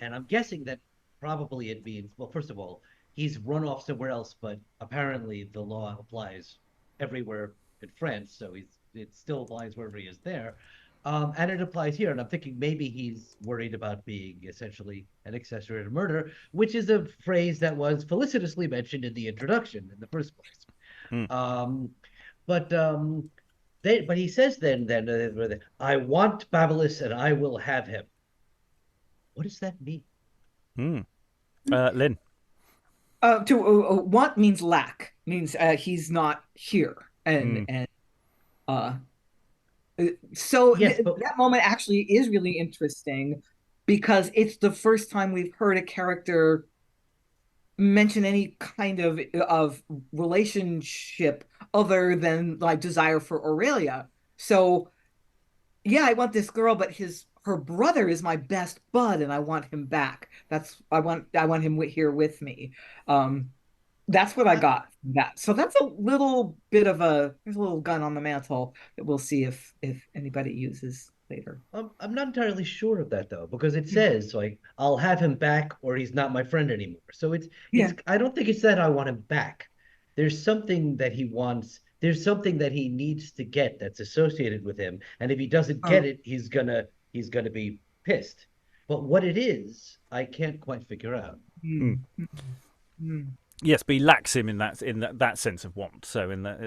And I'm guessing that probably it means, well, first of all, he's run off somewhere else, but apparently the law applies everywhere in France, so it still applies wherever he is there. And it applies here, and I'm thinking maybe he's worried about being essentially an accessory to murder, which is a phrase that was felicitously mentioned in the introduction in the first place. But he says then, I want Babylos and I will have him. What does that mean? Lynn. Want means lack, means he's not here, that moment actually is really interesting because it's the first time we've heard a character mention any kind of relationship other than like desire for Aurelia. So yeah, I want this girl, but her brother is my best bud and I want him back. I want him here with me. That's what I got from that. So that's a little bit there's a little gun on the mantle that we'll see if anybody uses later. I'm not entirely sure of that though, because it says like I'll have him back or he's not my friend anymore. So it's I don't think it's that I want him back. There's something that he wants. There's something that he needs to get that's associated with him, and if he doesn't get it, he's gonna be pissed. But what it is, I can't quite figure out. Yes, but he lacks him in that sense of want. So in that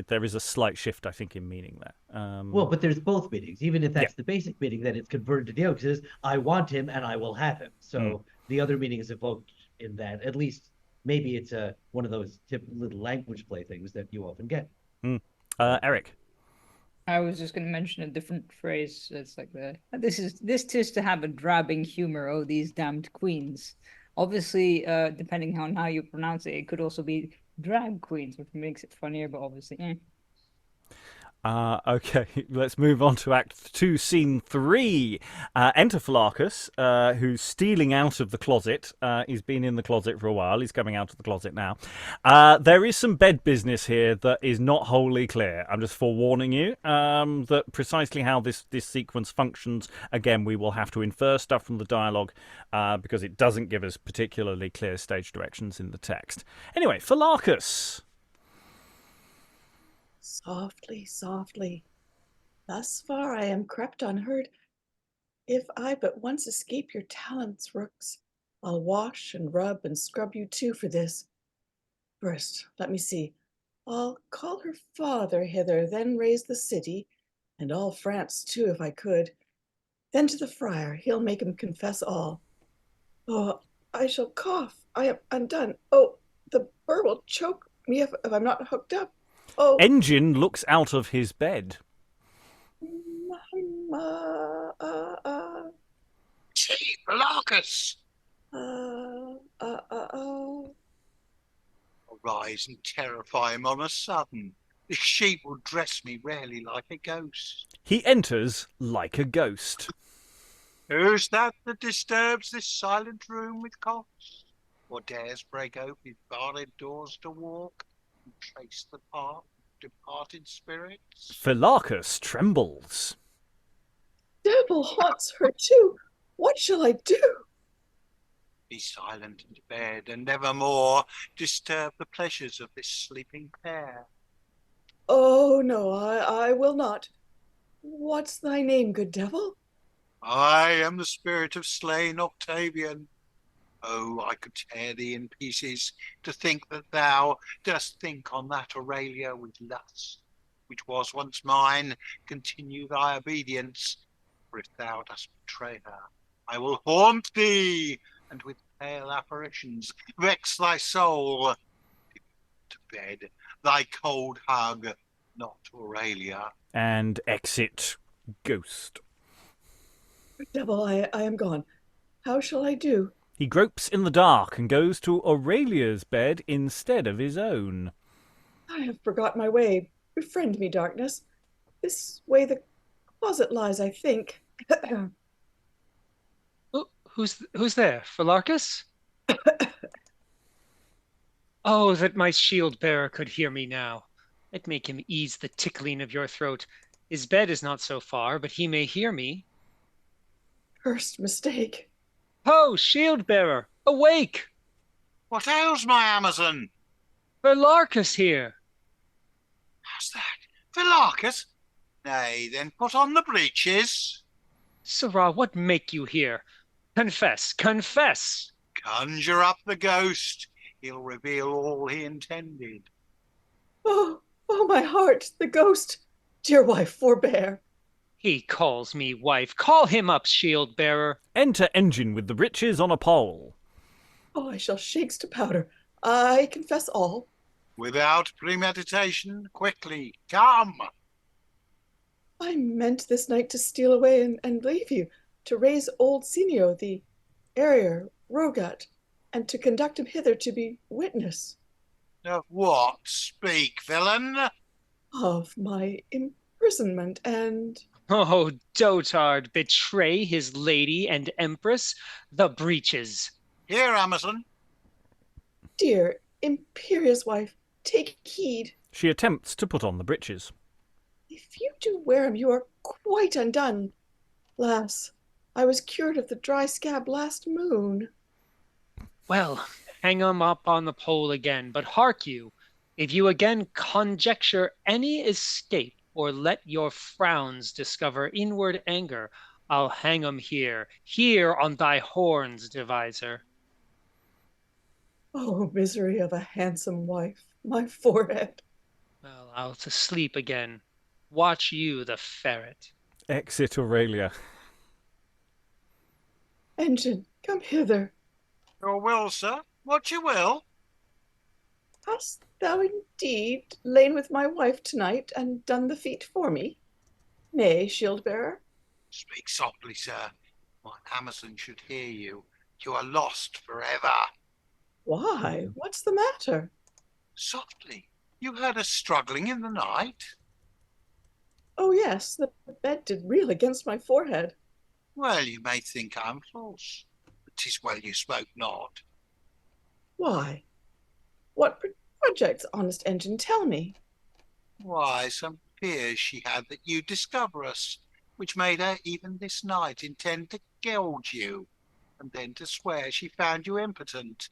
there is a slight shift, I think, in meaning there. Well, but there's both meanings. Even if that's the basic meaning, then it's converted to the other. It says, I want him and I will have him. So the other meaning is evoked in that. At least maybe it's one of those little language play things that you often get. Eric. I was just going to mention a different phrase. It's like this tis to have a drabbing humor. Oh, these damned queens. Obviously, depending on how you pronounce it, it could also be drag queens, which makes it funnier. But obviously, Okay, let's move on to Act 2, Scene 3. Enter Philarchus, who's stealing out of the closet. He's been in the closet for a while. He's coming out of the closet now. There is some bed business here that is not wholly clear. I'm just forewarning you that precisely how this sequence functions, again, we will have to infer stuff from the dialogue because it doesn't give us particularly clear stage directions in the text. Anyway, Philarchus. Softly, softly. Thus far I am crept unheard. If I but once escape your talons, rooks, I'll wash and rub and scrub you too for this. First, let me see. I'll call her father hither, then raise the city, and all France too, if I could. Then to the friar, he'll make him confess all. Oh, I shall cough. I am undone. Oh, the burr will choke me if I'm not hooked up. Oh, Engin looks out of his bed. Gee, Philarchus! Arise and terrify him on a sudden. The sheep will dress me rarely like a ghost. He enters like a ghost. Who's that disturbs this silent room with coughs? Or dares break open his barred doors to walk and trace the path of departed spirits? Philarchus trembles. Devil haunts her too. What shall I do? Be silent in bed, and nevermore disturb the pleasures of this sleeping pair. Oh, no, I will not. What's thy name, good devil? I am the spirit of slain Octavian. Oh, I could tear thee in pieces to think that thou dost think on that Aurelia with lust, which was once mine. Continue thy obedience, for if thou dost betray her, I will haunt thee, and with pale apparitions vex thy soul. To bed, thy cold hug, not Aurelia. And exit ghost. Devil, I am gone. How shall I do? He gropes in the dark and goes to Aurelia's bed instead of his own. I have forgot my way. Befriend me, darkness. This way the closet lies, I think. Who's there? Philarchus? Oh, that my shield bearer could hear me now. I'd make him ease the tickling of your throat. His bed is not so far, but he may hear me. First mistake. Ho, shield bearer, awake! What ails my Amazon? Philarchus here. How's that? Philarchus? Nay, then put on the breeches. Sirrah, what make you here? Confess, confess! Conjure up the ghost. He'll reveal all he intended. Oh, my heart, the ghost. Dear wife, forbear. He calls me wife. Call him up, shield bearer. Enter Engin with the breeches on a pole. Oh, I shall shakes to powder. I confess all. Without premeditation, quickly, come. I meant this night to steal away and leave you, to raise old Senio, the Arrier, Rogat, and to conduct him hither to be witness. Of what? Speak, villain. Of my imprisonment and... Oh, dotard, betray his lady and empress, the breeches. Here, Amazon. Dear, imperious wife, take heed. She attempts to put on the breeches. If you do wear 'em, you are quite undone. Lass, I was cured of the dry scab last moon. Well, hang 'em up on the pole again, but hark you, if you again conjecture any escape, or let your frowns discover inward anger, I'll hang 'em here on thy horns, deviser. Oh, misery of a handsome wife, my forehead. Well, I'll to sleep again. Watch you, the ferret. Exit Aurelia. Engin, come hither. Your will, sir. What you will. Hast thou indeed lain with my wife tonight and done the feat for me? Nay, shield-bearer. Speak softly, sir. My Amazon should hear you. You are lost forever. Why? What's the matter? Softly. You heard us struggling in the night? Oh, yes, the bed did reel against my forehead. Well, you may think I'm false, but 'tis well you spoke not. Why? What projects, honest Engin, tell me? Why, some fears she had that you'd discover us, which made her even this night intend to gouge you, and then to swear she found you impotent.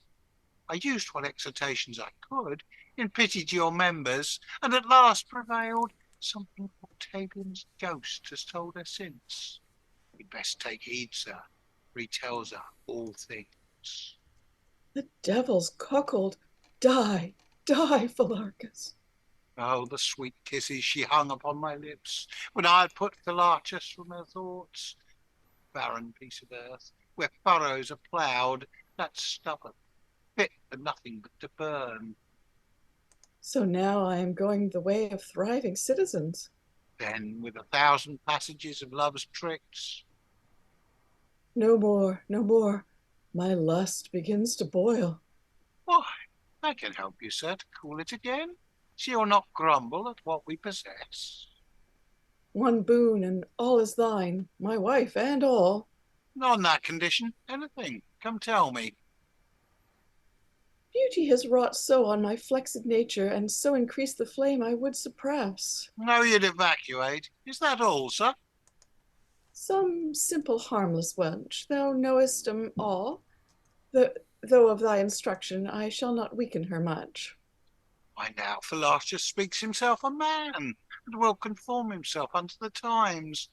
I used what exhortations I could, in pity to your members, and at last prevailed. Something Octavian's ghost has told her since. We'd best take heed, sir, for he tells her all things. The devil's cuckold. Die, die, Philarchus. Oh, the sweet kisses she hung upon my lips, when I had put Philarchus from her thoughts. Barren piece of earth, where furrows are ploughed, that stubborn, fit for nothing but to burn. So now I am going the way of thriving citizens. Then, with 1,000 passages of love's tricks. No more, no more. My lust begins to boil. Why, I can help you, sir, to cool it again, so you'll not grumble at what we possess. One boon and all is thine, my wife and all. On that condition, anything. Come tell me. Beauty has wrought so on my flexed nature, and so increased the flame I would suppress. No, you'd evacuate. Is that all, sir? Some simple harmless wench, thou knowest all, though of thy instruction I shall not weaken her much. Why now Philarchus speaks himself a man, and will conform himself unto the times.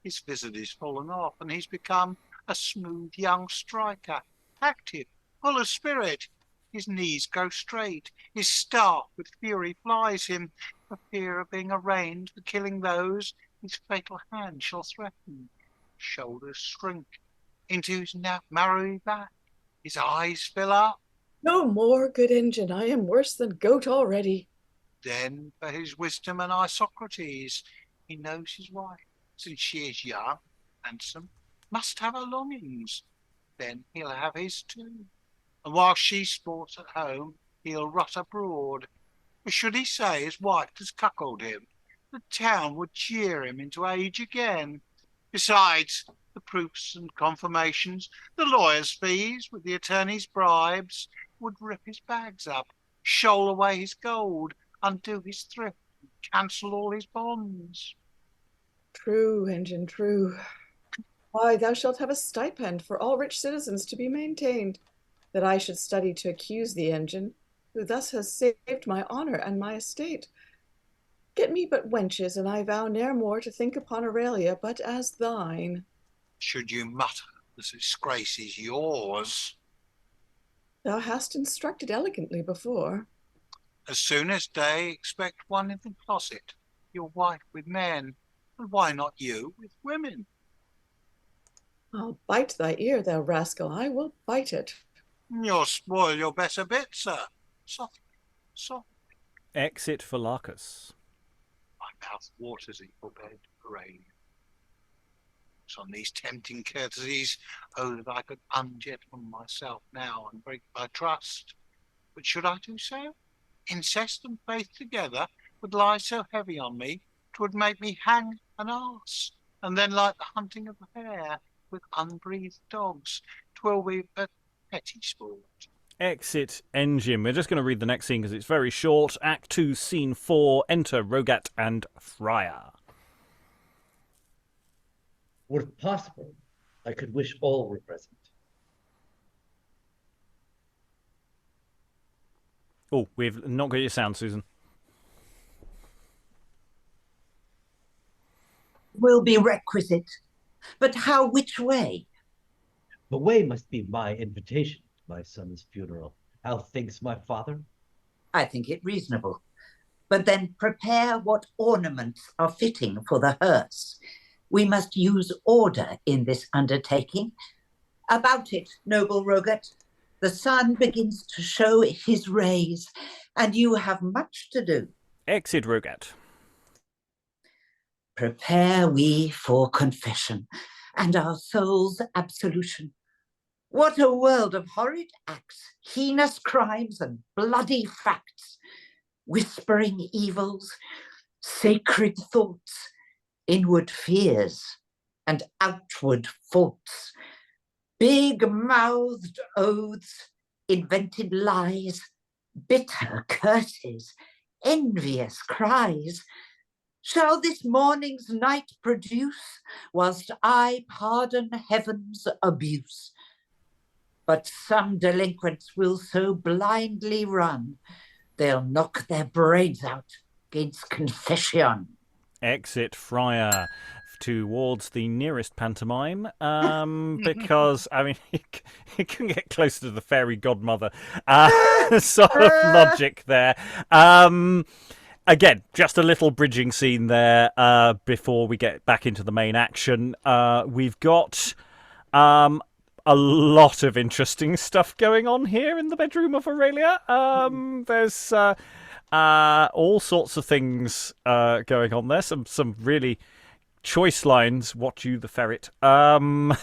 His visit is fallen off, and he's become a smooth young striker, active, full of spirit. His knees go straight, his staff with fury flies him, for fear of being arraigned for killing those his fatal hand shall threaten. Shoulders shrink into his marrowy back, his eyes fill up. No more, good Engin, I am worse than goat already. Then for his wisdom and Isocrates, he knows his wife, since she is young, handsome, must have her longings. Then he'll have his too. And while she sports at home, he'll rot abroad. For should he say his wife has cuckolded him, the town would jeer him into age again. Besides, the proofs and confirmations, the lawyer's fees with the attorney's bribes, would rip his bags up, shoal away his gold, undo his thrift, and cancel all his bonds. True, Engin, true. Why, thou shalt have a stipend for all rich citizens to be maintained, that I should study to accuse the Engin, who thus has saved my honour and my estate. Get me but wenches, and I vow ne'er more to think upon Aurelia but as thine. Should you mutter, this disgrace is yours. Thou hast instructed elegantly before. As soon as day, expect one in the closet, your wife with men, and why not you with women? I'll bite thy ear, thou rascal, I will bite it. You'll spoil your better bit, sir. Softly, softly. Exit Philarchus. My mouth waters in your bed, Aurelia. So on these tempting courtesies, oh, that I could ungentleman myself now and break my trust. But should I do so? Incest and faith together would lie so heavy on me, 'twould make me hang an arse, and then like the hunting of the hare with unbreathed dogs, 'twill be but petty sport. Exit Engin. We're just going to read the next scene because it's very short. Act 2, Scene 4. Enter Rogat and Friar. Were it possible, I could wish all were present. Oh, we've not got your sound, Susan. Will be requisite. But how, which way? The way must be my invitation to my son's funeral. How thinks my father? I think it reasonable. But then prepare what ornaments are fitting for the hearse. We must use order in this undertaking. About it, noble Rogat. The sun begins to show his rays, and you have much to do. Exit Rogat. Prepare we for confession and our souls' absolution. What a world of horrid acts, heinous crimes and bloody facts, whispering evils, sacred thoughts, inward fears and outward faults, big-mouthed oaths, invented lies, bitter curses, envious cries, shall this morning's night produce, whilst I pardon heaven's abuse. But some delinquents will so blindly run, they'll knock their brains out against confession. Exit Friar towards the nearest pantomime, because, I mean, he can get closer to the fairy godmother sort of logic there. Again, just a little bridging scene there before we get back into the main action. We've got a lot of interesting stuff going on here in the bedroom of Aurelia. There's all sorts of things going on there. Some really choice lines. Watch you, the ferret. And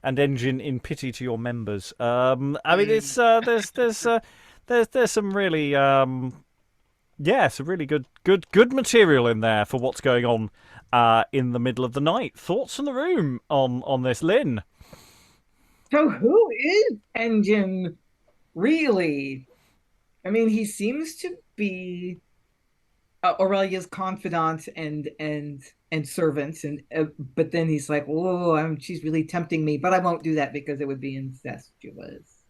Engin, in pity to your members. I mean, it's there's some really some really good material in there for what's going on in the middle of the night. Thoughts from the room on this, Lynn? So who is Engin really? I mean, he seems to be Aurelia's confidant and servant, and but then he's like, "Oh, she's really tempting me, but I won't do that because it would be incestuous."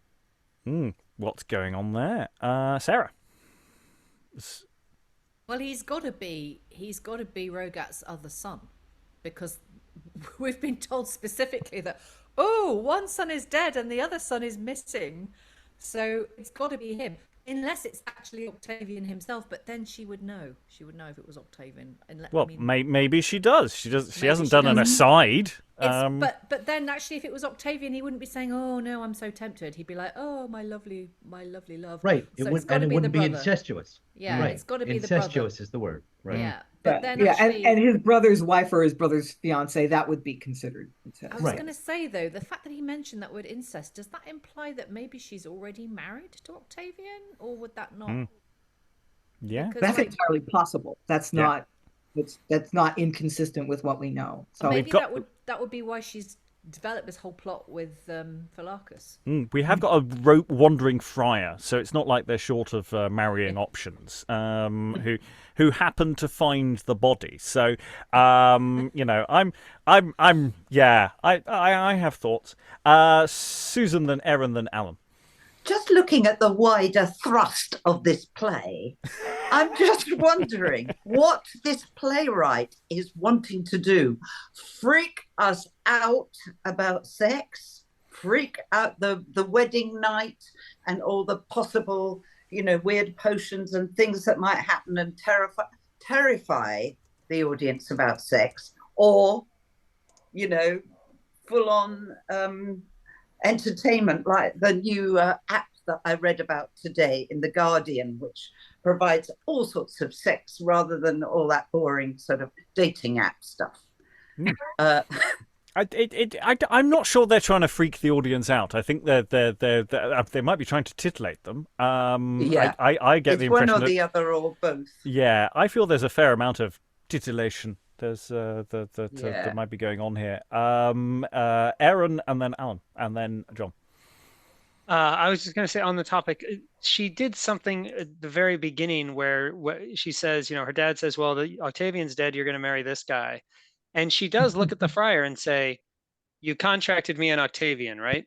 What's going on there, Sarah? Well, he's got to be Rogat's other son, because we've been told specifically that one son is dead and the other son is missing, so it's got to be him. Unless it's actually Octavian himself, but then she would know. She would know if it was Octavian. Maybe she does. She hasn't done an aside. But then actually, if it was Octavian, he wouldn't be saying, "Oh no, I'm so tempted." He'd be like, "Oh, my lovely love." Right. So it wouldn't be incestuous. Yeah, right. It's got to be the brother. Incestuous is the word. Right. Yeah. But then and his brother's wife or his brother's fiance, that would be considered incest. I was going to say, though, the fact that he mentioned that word incest, does that imply that maybe she's already married to Octavian, or would that not? Yeah, because, that's entirely possible. That's not that's not inconsistent with what we know. So maybe that would be why she's developed this whole plot with Philarchus. We have got a wandering friar, so it's not like they're short of marrying options. Who happened to find the body? So I have thoughts. Susan, then Aaron, then Alan. Just looking at the wider thrust of this play, I'm just wondering what this playwright is wanting to do. Freak us out about sex, freak out the wedding night and all the possible, weird potions and things that might happen, and terrify the audience about sex, or, full on entertainment like the new app that I read about today in The Guardian, which provides all sorts of sex rather than all that boring sort of dating app stuff. I'm not sure they're trying to freak the audience out. I think they might be trying to titillate them. I get the impression one or the other or both. Yeah, I feel there's a fair amount of titillation. There's that might be going on here. Aaron, and then Alan, and then John. I was just going to say on the topic, she did something at the very beginning where she says, her dad says, well, Octavian's dead, you're going to marry this guy. And she does look at the friar and say, you contracted me on Octavian, right?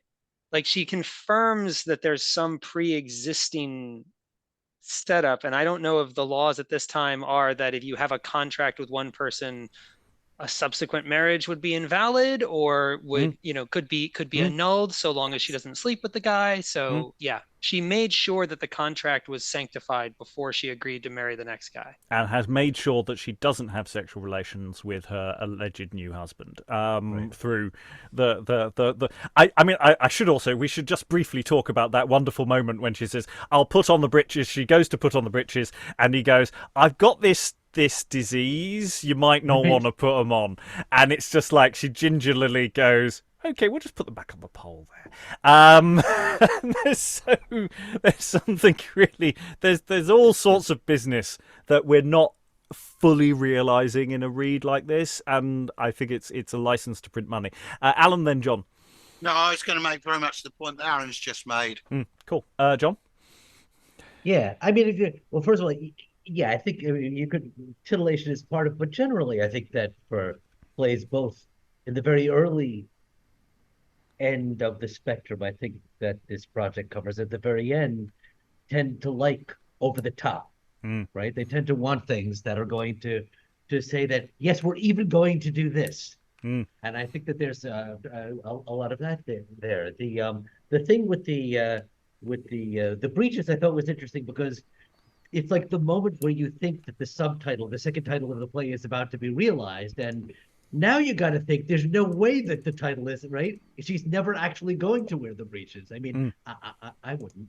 Like, she confirms that there's some pre-existing setup. And I don't know if the laws at this time are that if you have a contract with one person, a subsequent marriage would be invalid, or would could be annulled so long as she doesn't sleep with the guy. So yeah, she made sure that the contract was sanctified before she agreed to marry the next guy, and has made sure that she doesn't have sexual relations with her alleged new husband. Through we should just briefly talk about that wonderful moment when she says, "I'll put on the breeches." She goes to put on the breeches, and he goes, "I've got this disease, you might not want to put them on." And it's just like she gingerly goes, "Okay, we'll just put them back on the pole there." There's something really, there's all sorts of business that we're not fully realizing in a read like this, and I think it's a license to print money. Alan, then John. No, I was going to make very much the point that Aaron's just made. Cool. John? Yeah, I mean, first of all, yeah, I think you could, titillation is part of, but generally, I think that for plays both in the very early end of the spectrum, I think that this project covers at the very end, tend to like over the top, right? They tend to want things that are going to say that, yes, we're even going to do this. And I think that there's a lot of that there. The thing with the breeches, I thought was interesting because it's like the moment where you think that the second title of the play is about to be realized, and now you got to think there's no way that the title isn't right. She's never actually going to wear the breeches. I mean, I wouldn't.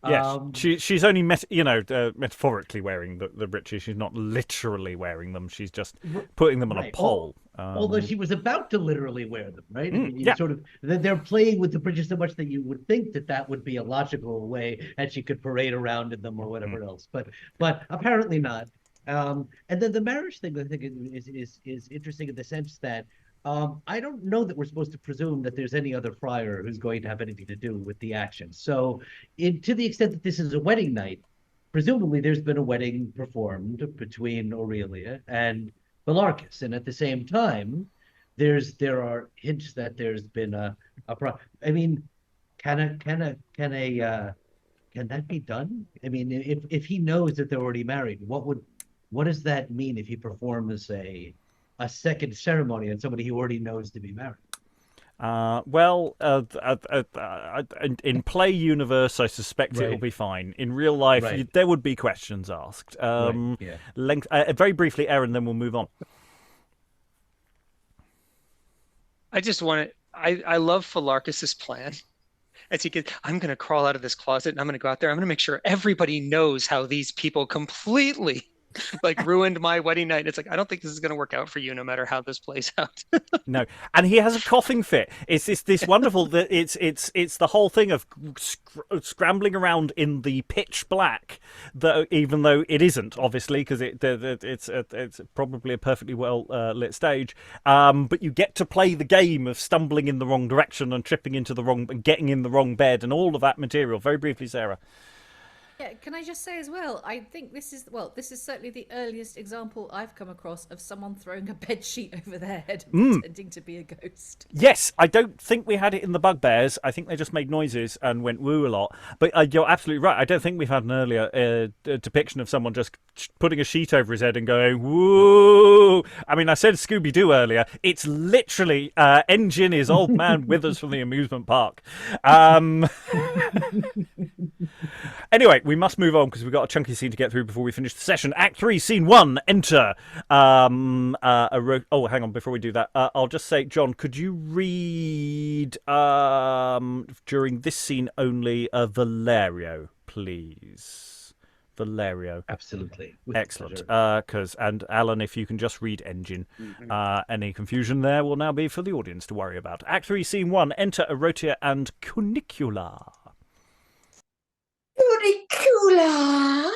Yes, she's only metaphorically wearing the breeches. She's not literally wearing them. She's just putting them on a pole. Although she was about to literally wear them, right? I mean, sort of, they're playing with the breeches so much that you would think that would be a logical way, and she could parade around in them or whatever else. But apparently not. And then the marriage thing, I think, is interesting in the sense that I don't know that we're supposed to presume that there's any other friar who's going to have anything to do with the action. So, to the extent that this is a wedding night, presumably there's been a wedding performed between Aurelia and Philarchus, and at the same time, there are hints that there's been I mean, can that be done? I mean, if he knows that they're already married, what does that mean if he performs a second ceremony on somebody who already knows to be married? In play universe, I suspect it'll be fine. In real life, there would be questions asked. Very briefly, Aaron, then we'll move on. I just want to. I love Philarchus's plan. As he gets, I'm going to crawl out of this closet and I'm going to go out there. I'm going to make sure everybody knows how these people completely ruined my wedding night. It's like, I don't think this is going to work out for you, no matter how this plays out. No, and he has a coughing fit. It's this wonderful that it's the whole thing of scrambling around in the pitch black, that even though it isn't, obviously, because it's probably a perfectly well lit stage. But you get to play the game of stumbling in the wrong direction and tripping into the wrong, and getting in the wrong bed, and all of that material. Very briefly, Sarah. Yeah, can I just say as well, I think this is certainly the earliest example I've come across of someone throwing a bed sheet over their head and pretending to be a ghost. Yes, I don't think we had it in the Bugbears. I think they just made noises and went woo a lot. But you're absolutely right. I don't think we've had an earlier depiction of someone just putting a sheet over his head and going woo. I mean, I said Scooby-Doo earlier. It's literally Engin is old man Withers from the amusement park. Anyway, we must move on because we've got a chunky scene to get through before we finish the session. Act 3, Scene 1, enter. Hang on, before we do that, I'll just say, John, could you read, during this scene only, Valerio, please? Valerio. Absolutely. Excellent. And Alan, if you can just read Engin. Any confusion there will now be for the audience to worry about. Act 3, Scene 1, enter Erotia and Cunicula. Cunicula!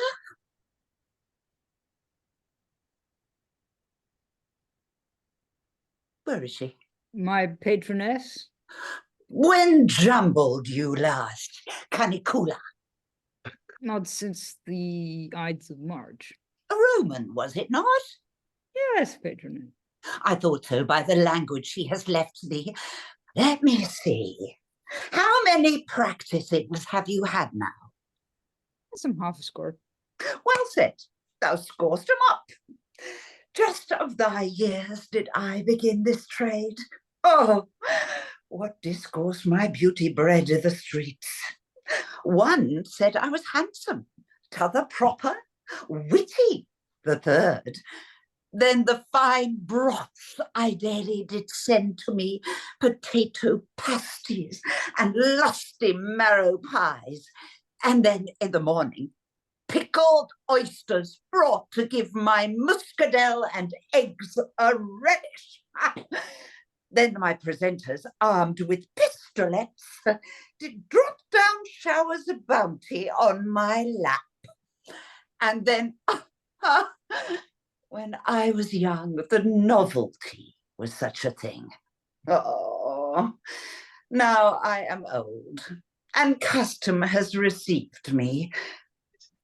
Where is she? My patroness? When jumbled you last, Cunicula? Not since the Ides of March. A Roman, was it not? Yes, patroness. I thought so by the language she has left thee. Let me see. How many practicings have you had now? Some half a score. Well said. Thou scorest 'em up. just of thy years did I begin this trade. Oh, what discourse my beauty bred i' the streets. One said I was handsome, t'other proper, witty, the third. Then the fine broths I daily did send to me, potato pasties and lusty marrow pies. And then in the morning, pickled oysters brought to give my muscadel and eggs a relish. Then my presenters, armed with pistolets, did drop down showers of bounty on my lap. And then, when I was young, the novelty was such a thing. Oh, now I am old, and custom has received me.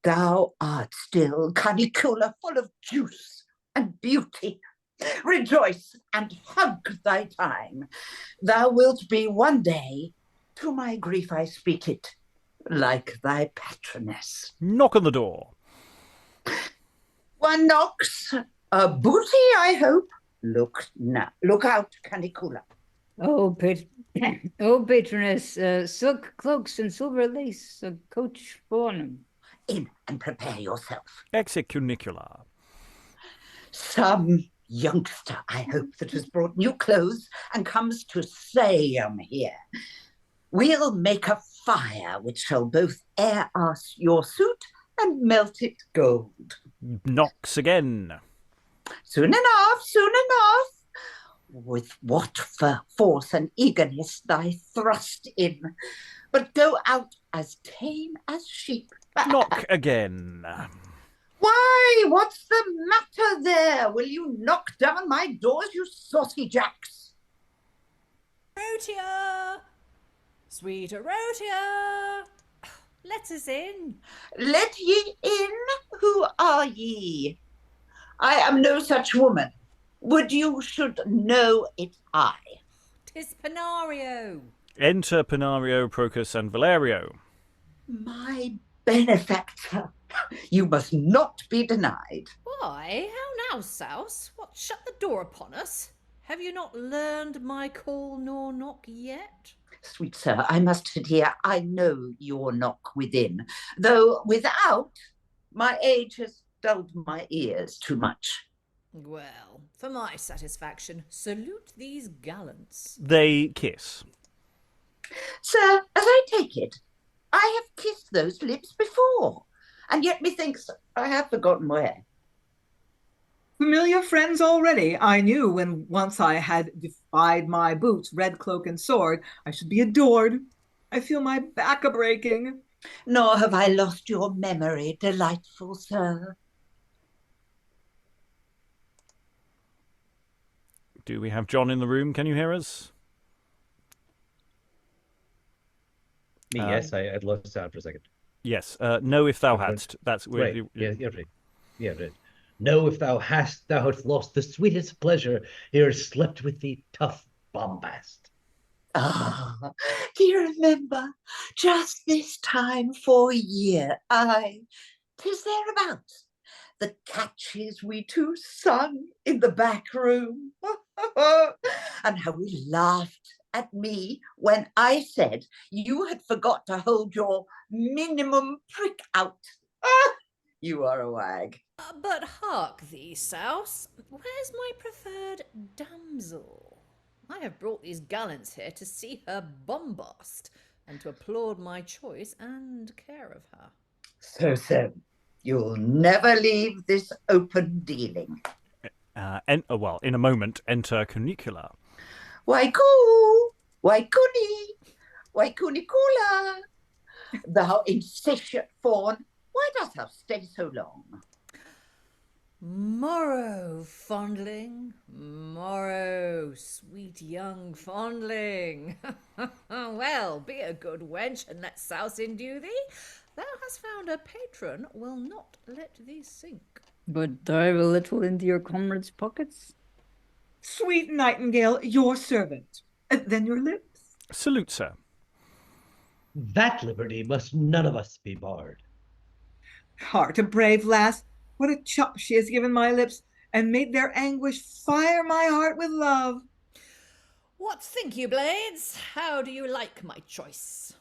Thou art still Cunicula, full of juice and beauty. Rejoice and hug thy time. Thou wilt be one day, to my grief I speak it, like thy patroness. Knock on the door. One knocks. A booty, I hope. Look out, Cunicula. Oh, oh, patroness, silk cloaks and silver lace, a coach for them. In and prepare yourself. Exit Cunicula. Some youngster, I hope, that has brought new clothes and comes to say here. We'll make a fire which shall both air us your suit and melt it gold. Knocks again. Soon enough, soon enough. With what force and eagerness thy thrust in, but go out as tame as sheep. Knock again. Why, what's the matter there? Will you knock down my doors, you saucy jacks? Erotia! Sweet Erotia! Let us in. Let ye in? Who are ye? I am no such woman. Would you should know it I. 'Tis Pinnario. Enter Pinnario, Procus, and Valerio. My benefactor. You must not be denied. Why, how now, Souse? What, shut the door upon us? Have you not learned my call nor knock yet? Sweet sir, I must adhere. I know your knock within, though without, my age has dulled my ears too much. Well, for my satisfaction, salute these gallants. They kiss. Sir, as I take it, I have kissed those lips before, and yet methinks I have forgotten where. Familiar friends already. I knew when once I had defied my boots, red cloak and sword, I should be adored. I feel my back a-breaking. Nor have I lost your memory, delightful sir. Do we have John in the room? Can you hear us? Me, yes, I'd lost the sound for a second. Yes. No, if thou hadst. That's Right. really... Yeah, right. Yeah, right. No, if thou hast lost the sweetest pleasure ere slept with the tough bombast. Ah, do you remember just this time for a year, 'tis thereabouts, the catches we two sung in the back room, and how we laughed at me when I said you had forgot to hold your minimum prick out. You are a wag. But hark thee, Souse. Where's my preferred damsel? I have brought these gallants here to see her bombast, and to applaud my choice and care of her. So, you'll never leave this open dealing. Well, in a moment, enter Cunicula. Why Cunicula? Thou insatiate fawn, why dost thou stay so long? Morrow, fondling, morrow, sweet young fondling. Well, be a good wench, and let Souse endue thee. Thou hast found a patron will not let thee sink. But dive a little into your comrades' pockets. Sweet nightingale, your servant. Then your lips. Salute, sir. That liberty must none of us be barred. Heart, a brave lass. What a chop she has given my lips. and made their anguish fire my heart with love. What think you, Blades? How do you like my choice?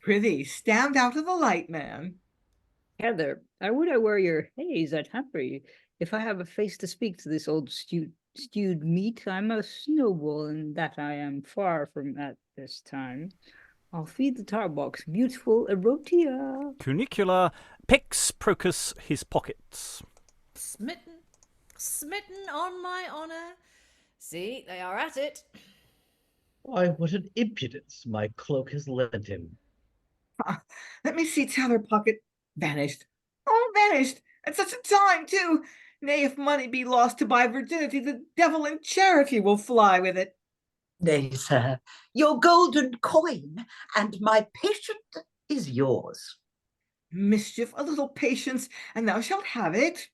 Prithee, stand out of the light, man. Heather, I would I were your haze, I'd happy. If I have a face to speak to this old stewed meat, I'm a snowball, and that I am far from at this time. I'll feed the tar box, beautiful Erotia. Cunicula picks Procus his pockets. Smitten on my honour. See, they are at it. Why, what an impudence my cloak has lent him. Let me see t'other pocket. Vanished. Oh, vanished. At such a time, too. Nay, if money be lost to buy virginity, the devil in charity will fly with it. Nay, sir, your golden coin, and my patient is yours. Mischief, a little patience, and thou shalt have it.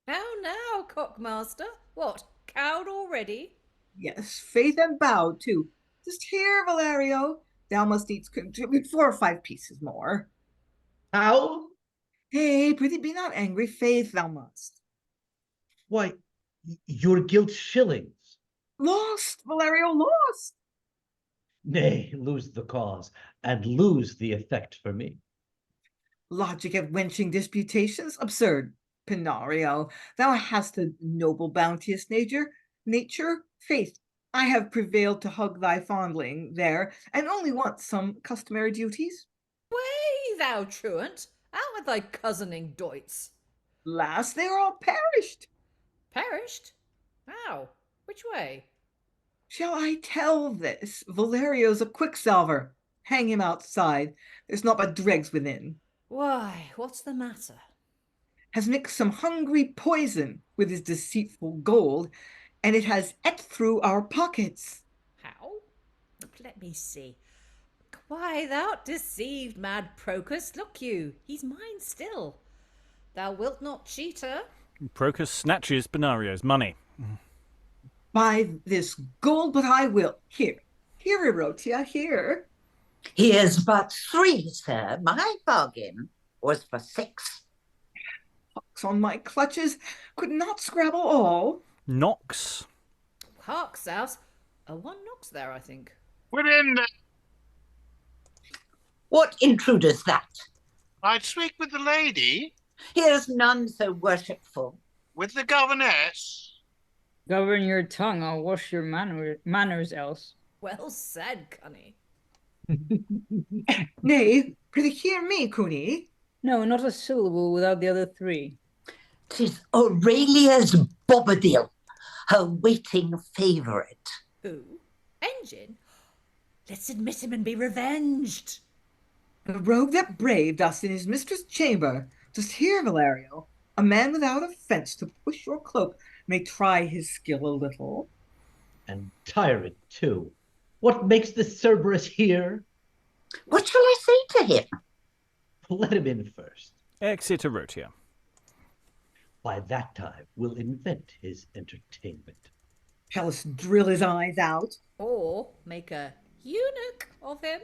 Now, cockmaster. What, cowed already? Yes, faith and bowed, too. Just here, Valerio. Thou must needs contribute 4 or 5 pieces more. How? Hey, prithee, be not angry. Faith thou must. Why, your gilt shillings. Lost, Valerio, lost. Nay, lose the cause, and lose the effect for me. Logic of wenching disputations, absurd. Pinnario, thou hast a noble bounteous nature. Faith, I have prevailed to hug thy fondling there, and only want some customary duties. Way, thou truant, out with thy cousining doits. Lass, they are all perished. Perished? How? Which way? Shall I tell this? Valerio's a quicksalver. Hang him outside. There's not but dregs within. Why, what's the matter? Has mixed some hungry poison with his deceitful gold, and it has ate through our pockets. How? Let me see. Why, thou'rt deceived, mad Procus. Look you, he's mine still. Thou wilt not cheat her. Procus snatches Pinnario's money. Buy this gold, but I will. Here, Erotia, here. Here's but 3, sir. My bargain was for 6. Hawks on my clutches, could not scrabble all. Knocks. Hark, Souse. One knocks there, I think. Within the... What intruder's that? I'd speak with the lady. Here's none so worshipful. With the governess. Govern your tongue, I'll wash your manners else. Well said, Cunny. Nay, prithee hear me, Cuni. No, not a syllable without the other 3. 'Tis Aurelia's Bobadil, her waiting favourite. Who? Engin? Let's admit him and be revenged. The rogue that braved us in his mistress' chamber. Just here, Valerio. A man without offence to push your cloak may try his skill a little. And tyrant, too. What makes the Cerberus here? What shall I say to him? Let him in first. Exit Erotia. By that time, we'll invent his entertainment. Shall us drill his eyes out? Or make a eunuch of him?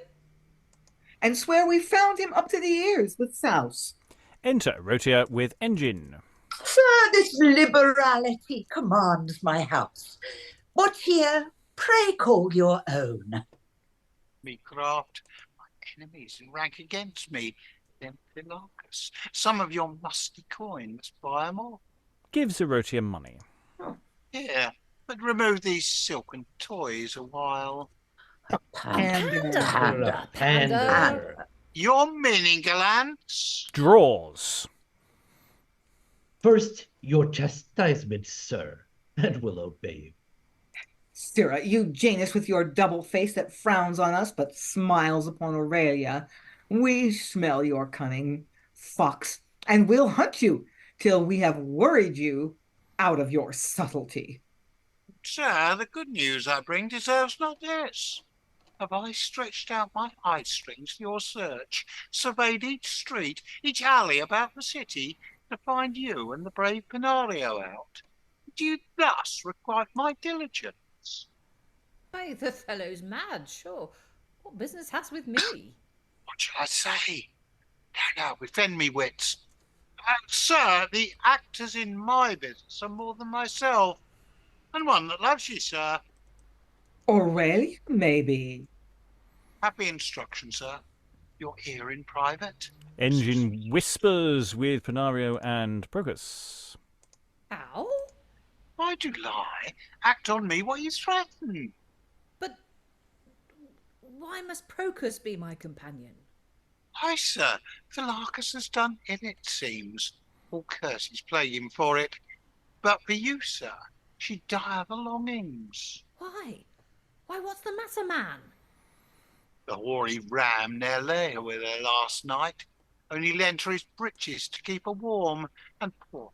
And swear we found him up to the ears with souse. Enter Erotia with Engin. Sir, this liberality commands my house. What here, pray call your own. Me craft, my enemies in rank against me. Then Philarchus, some of your musty coin must buy 'em all. Gives Erotia money. Yeah, but remove these silken toys a while. Pander. Your meaning, gallants? Draws. First, your chastisement, sir, and we'll obey you. Sirrah, you Janus with your double face that frowns on us but smiles upon Aurelia. We smell your cunning, fox, and we'll hunt you till we have worried you out of your subtlety. Sir, the good news I bring deserves not this. Have I stretched out my eye strings for your search, surveyed each street, each alley about the city, to find you and the brave Pinnario out? Do you thus requite my diligence? Why, the fellow's mad, sure. What business has with me? What shall I say? No, befriend me, wits. Sir, the actors in my business are more than myself, and one that loves you, sir. Aurelia, maybe. Happy instruction, sir. You're here in private. Engin whispers with Pinnario and Procus. Ow? Why do you lie? Act on me what you threaten. But why must Procus be my companion? Why, sir, Philarchus has done it, it seems. All curses plague him for it. But for you, sir, she'd die of her longings. Why? Why, what's the matter, man? The hoary ram ne'er lay her with her last night, only lent her his breeches to keep her warm, and poor,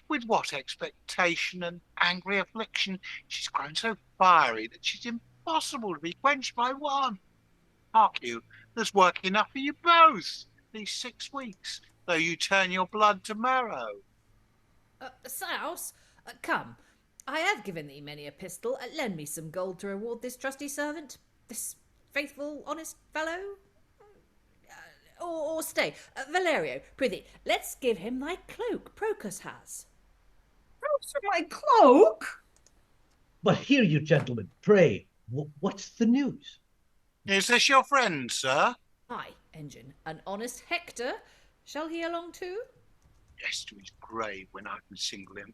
with what expectation and angry affliction, she's grown so fiery that she's impossible to be quenched by one. Hark you, there's work enough for you both these 6 weeks, though you turn your blood to marrow. Souse, come. I have given thee many a pistol. Lend me some gold to reward this trusty servant, this faithful, honest fellow. Or stay, Valerio, prithee, let's give him thy cloak Procus has. For my cloak? But hear you, gentlemen, pray, what's the news? Is this your friend, sir? Aye, Engin, an honest Hector. Shall he along too? Yes, to his grave when I can single him.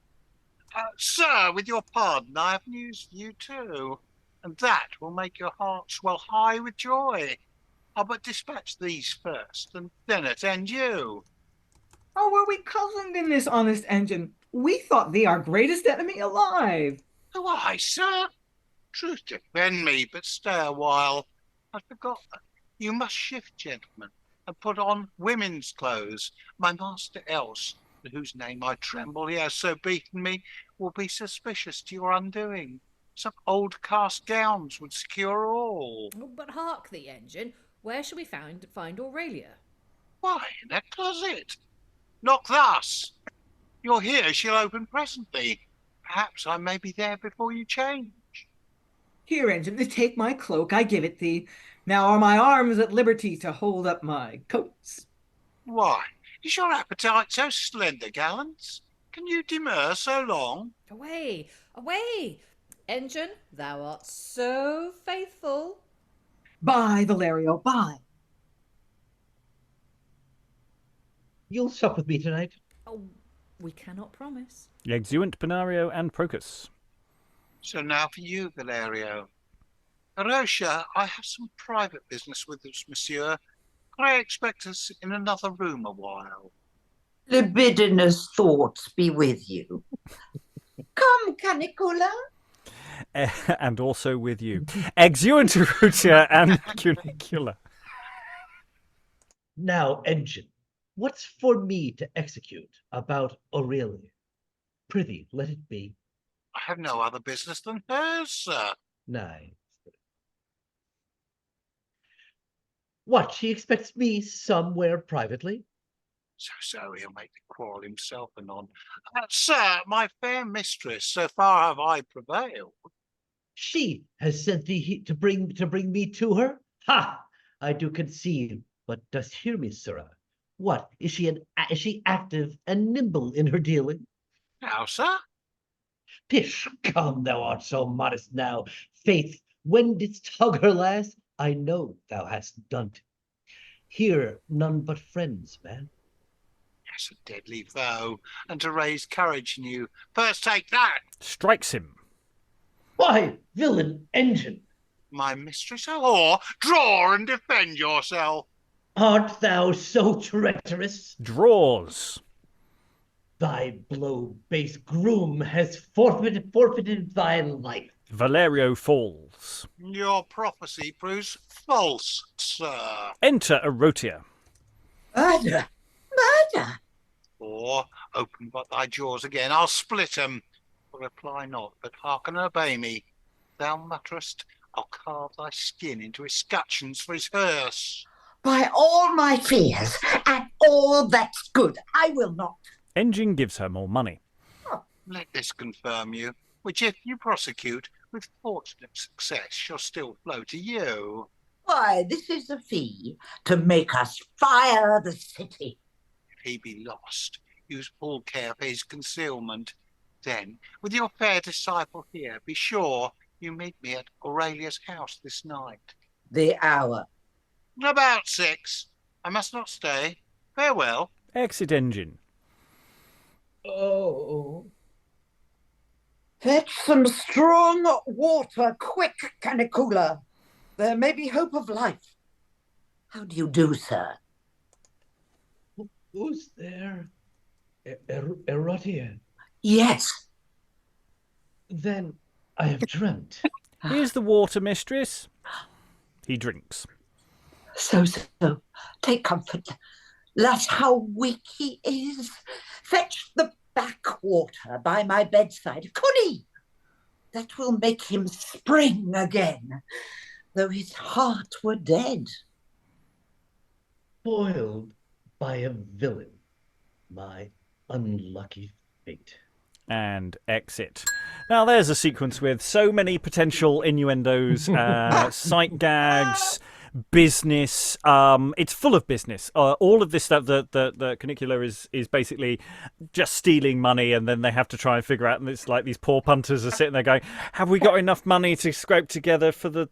Sir, with your pardon, I have news for you too, and that will make your heart swell high with joy. I'll but dispatch these first, and then attend you. Oh, were we cozened in this honest Engin? We thought thee our greatest enemy alive. Oh, aye, sir. Truth defend me, but stay a while. I forgot that. You must shift, gentlemen, and put on women's clothes. My master else, to whose name I tremble, he has so beaten me, will be suspicious to your undoing. Some old cast gowns would secure all. Oh, but hark thee, Engin, where shall we find Aurelia? Why, in that closet. Knock thus. You're here, she'll open presently. Perhaps I may be there before you change. Here, Engin, take my cloak, I give it thee. Now are my arms at liberty to hold up my coats. Why, is your appetite so slender, gallants? Can you demur so long? Away, away! Engin, thou art so faithful. Bye, Valerio, bye. You'll sup with me tonight? Oh, we cannot promise. Exeunt Pinnario and Procus. So now for you, Valerio. Erotia, I have some private business with us, monsieur. Can I expect us in another room a while? Libidinous thoughts be with you. Come, Cunicula. And also with you. Exeunt Erotia and Cunicula. Now, Engin, what's for me to execute about Aurelia? Prithee, let it be. I have no other business than hers, sir. Nay. What, she expects me somewhere privately? So he'll make the quarrel himself anon. Sir, my fair mistress, so far have I prevailed. She has sent thee to bring me to her? Ha! I do conceive, but dost hear me, sirrah? What, is she active and nimble in her dealing? How, sir? Pish, come, thou art so modest now. Faith, when didst hug her last? I know thou hast done't. Here none but friends, man. Yes, a deadly foe, and to raise courage in you. First take that! Strikes him. Why, villain Engin, My mistress a whore, draw and defend yourself. art thou so treacherous? Draws. Thy blow, base groom, has forfeited thy life. Valerio falls. Your prophecy proves false, sir. Enter Erotia. Murder! Murder! Or, open but thy jaws again, I'll split 'em. Reply not, but hearken and obey me. Thou mutterest, I'll carve thy skin into escutcheons for his hearse. By all my fears and all that's good, I will not. Engin gives her more money. Let this confirm you, which if you prosecute, with fortunate success shall still flow to you. Why, this is the fee to make us fire the city. he be lost, use full care for his concealment. Then, with your fair disciple here, be sure you meet me at Aurelia's house this night. The hour. About 6. I must not stay. Farewell. Exit Engin. Oh. Fetch some strong water, quick, Cunicula. There may be hope of life. How do you do, sir? Who's there? Erotia. Yes. Then I have dreamt. Here's the water, mistress. He drinks. So. Take comfort. Lass, how weak he is. Fetch the backwater by my bedside. Cunny! That will make him spring again, though his heart were dead. Foiled by a villain. My unlucky fate. And exit. Now there's a sequence with so many potential innuendos, sight gags, business. It's full of business. All of this stuff that Cunicula is basically just stealing money, and then they have to try and figure out. And it's like these poor punters are sitting there going, "Have we got enough money to scrape together for the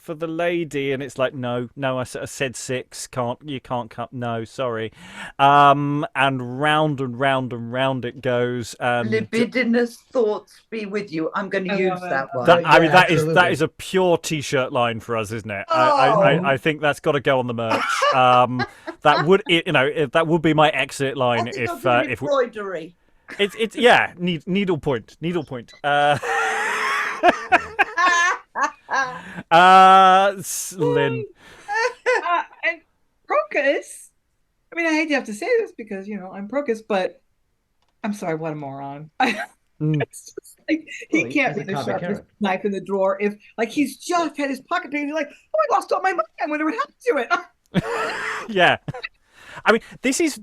lady?" And it's like, no, I said 6. You can't cut. No, sorry. And round and round and round it goes. And Libidinous thoughts be with you. I'm going to use that one. That is a pure T-shirt line for us, isn't it? I think that's got to go on the merch. That would be my exit line if embroidery. It's needlepoint. Lynn. And Procus. I mean, I hate to have to say this because I'm Procus, but I'm sorry, what a moron. It's just like he can't be the sharpest knife in the drawer if he's just had his pocket pick and he's like, oh, I lost all my money. I wonder what happened to it. Yeah. I mean, this is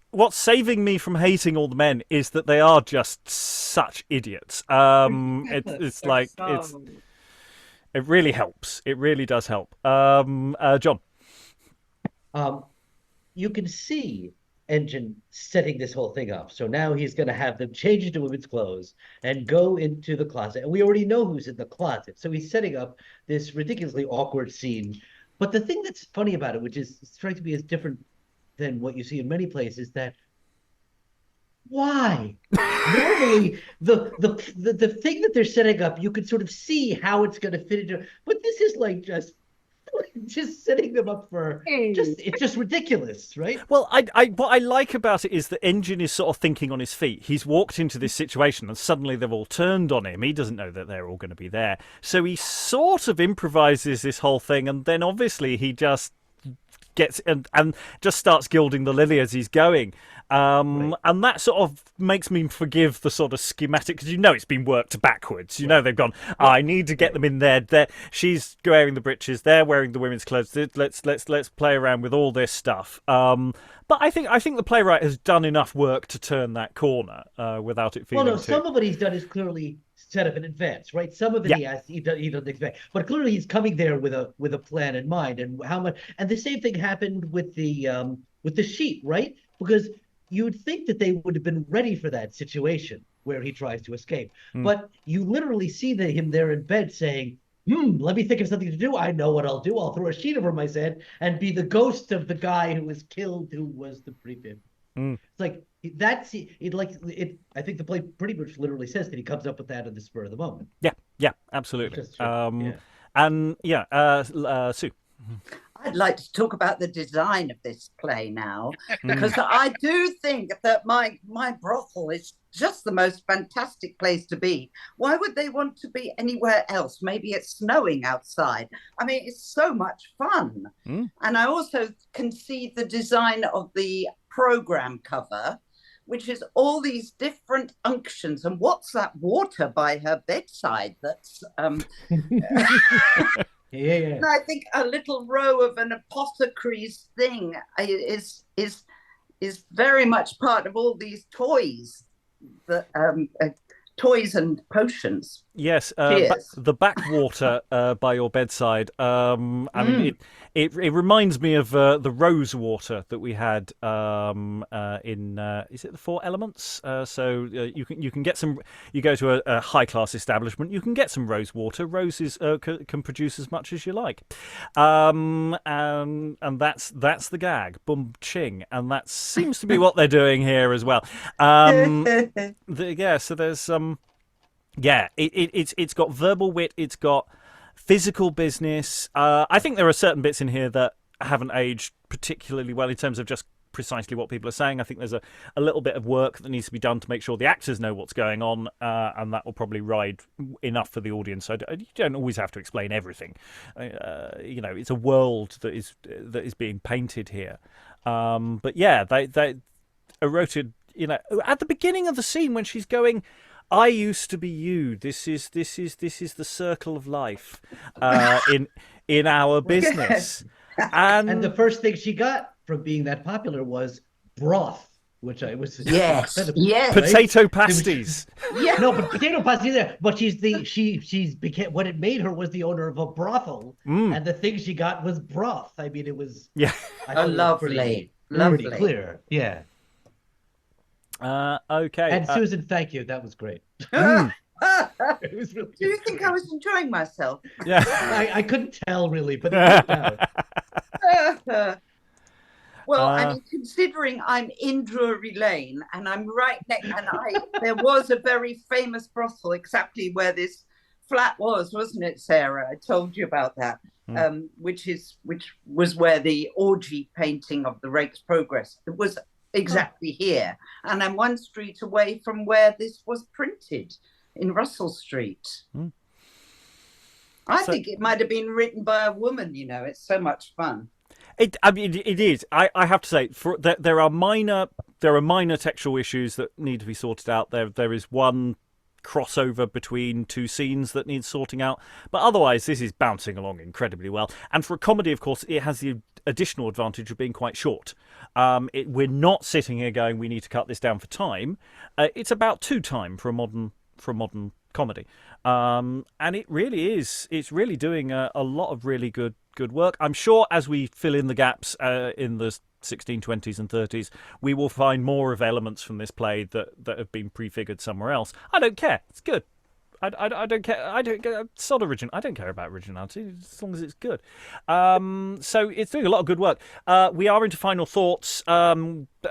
what's saving me from hating all the men is that they are just such idiots. It really helps. It really does help. John. You can see Engin setting this whole thing up. So now he's going to have them change into women's clothes and go into the closet. And we already know who's in the closet. So he's setting up this ridiculously awkward scene. But the thing that's funny about it, which strikes me as different than what you see in many places, that why? Normally, the thing that they're setting up, you can sort of see how it's going to fit into. But this is like just setting them up for it's just ridiculous, right? Well, what I like about it is that Engin is sort of thinking on his feet. He's walked into this situation and suddenly they've all turned on him. He doesn't know that they're all going to be there. So he sort of improvises this whole thing, and then obviously he just gets and just starts gilding the lily as he's going. Right. And that sort of makes me forgive the sort of schematic, because it's been worked backwards. They've gone, I need to get them in there. She's wearing the breeches, they're wearing the women's clothes. Let's play around with all this stuff. But I think the playwright has done enough work to turn that corner without it feeling. Some of what he's done is clearly set up in advance, right? Some of it he doesn't expect, but clearly he's coming there with a plan in mind, and how much. And the same thing happened with the sheep, right? Because you'd think that they would have been ready for that situation where he tries to escape, but you literally see him there in bed saying, let me think of something to do. I know what I'll do. I'll throw a sheet over my head and be the ghost of the guy who was killed, who was the prefab. It's like that's it. I think the play pretty much literally says that he comes up with that at the spur of the moment. Yeah, absolutely. Sue. I'd like to talk about the design of this play now, because I do think that my brothel is just the most fantastic place to be. Why would they want to be anywhere else? Maybe it's snowing outside. I mean, it's so much fun. And I also can see the design of the program cover, which is all these different unctions. And what's that water by her bedside? That's Yeah. And I think a little row of an apothecary's thing is very much part of all these toys that toys and potions. Yes, Cheers. the backwater by your bedside. I mean, it reminds me of the rose water that we had in is it the Four Elements? You can get some. You go to a high class establishment, you can get some rose water. Roses can produce as much as you like, and that's the gag. Boom ching, and that seems to be what they're doing here as well. So there's Yeah, it's got verbal wit, it's got physical business. I think there are certain bits in here that haven't aged particularly well in terms of just precisely what people are saying. I think there's a little bit of work that needs to be done to make sure the actors know what's going on, and that will probably ride enough for the audience. So you don't always have to explain everything. It's a world that is being painted here. But yeah, they Erotia, at the beginning of the scene when she's going, I used to be you. This is the circle of life in our business. And the first thing she got from being that popular was broth, which I was yes, potato pasties. Yeah. No, but potato pasties there. But she's became what it made her was the owner of a brothel, and the thing she got was broth. I mean, it was lovely, pretty clear. Yeah. Okay. And Susan, thank you. That was great. It was really Do you think I was enjoying myself? Yeah. I couldn't tell really, but it worked out. Well, I mean, considering I'm in Drury Lane and I'm right next, and there was a very famous brothel exactly where this flat was, wasn't it, Sarah? I told you about that, which was where the orgy painting of the Rake's Progress. It was exactly here, and I'm one street away from where this was printed in Russell Street. I think it might have been written by a woman. It's so much fun. It is. I have to say, there are minor textual issues that need to be sorted out. There is one crossover between two scenes that needs sorting out, but otherwise this is bouncing along incredibly well. And for a comedy, of course, it has the additional advantage of being quite short. We're not sitting here going, we need to cut this down for time. It's about two time for a modern comedy, and it really is. It's really doing a lot of really good work. I'm sure as we fill in the gaps in the 1620s and 30s, we will find more of elements from this play that have been prefigured somewhere else. I don't care. It's good. I don't care. It's not original. I don't care about originality as long as it's good. So it's doing a lot of good work. We are into final thoughts.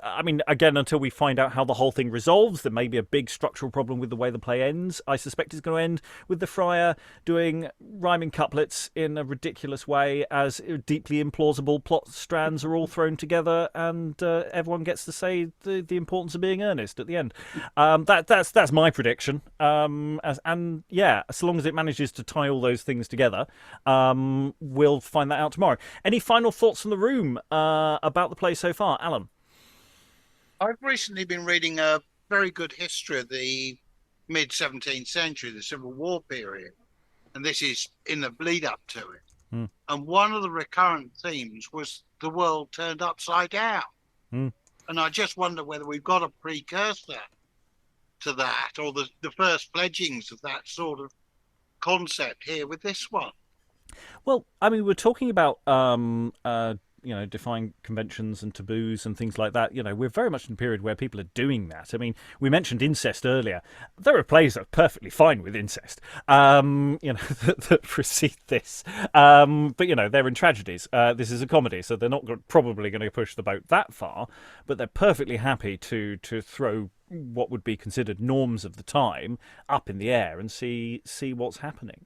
I mean, again, until we find out how the whole thing resolves, there may be a big structural problem with the way the play ends. I suspect it's going to end with the Friar doing rhyming couplets in a ridiculous way as deeply implausible plot strands are all thrown together, and everyone gets to say the importance of being earnest at the end. That's my prediction. And yeah, as long as it manages to tie all those things together, we'll find that out tomorrow. Any final thoughts from the room about the play so far, Alan? I've recently been reading a very good history of the mid-17th century, the Civil War period, and this is in the lead-up to it. And one of the recurrent themes was the world turned upside down. And I just wonder whether we've got a precursor to that, or the first pledgings of that sort of concept here with this one. Well, I mean, we're talking about defying conventions and taboos and things like that. We're very much in a period where people are doing that. I mean, we mentioned incest earlier. There are plays that are perfectly fine with incest, that precede this. But, they're in tragedies. This is a comedy, so they're not probably going to push the boat that far, but they're perfectly happy to throw what would be considered norms of the time up in the air and see what's happening.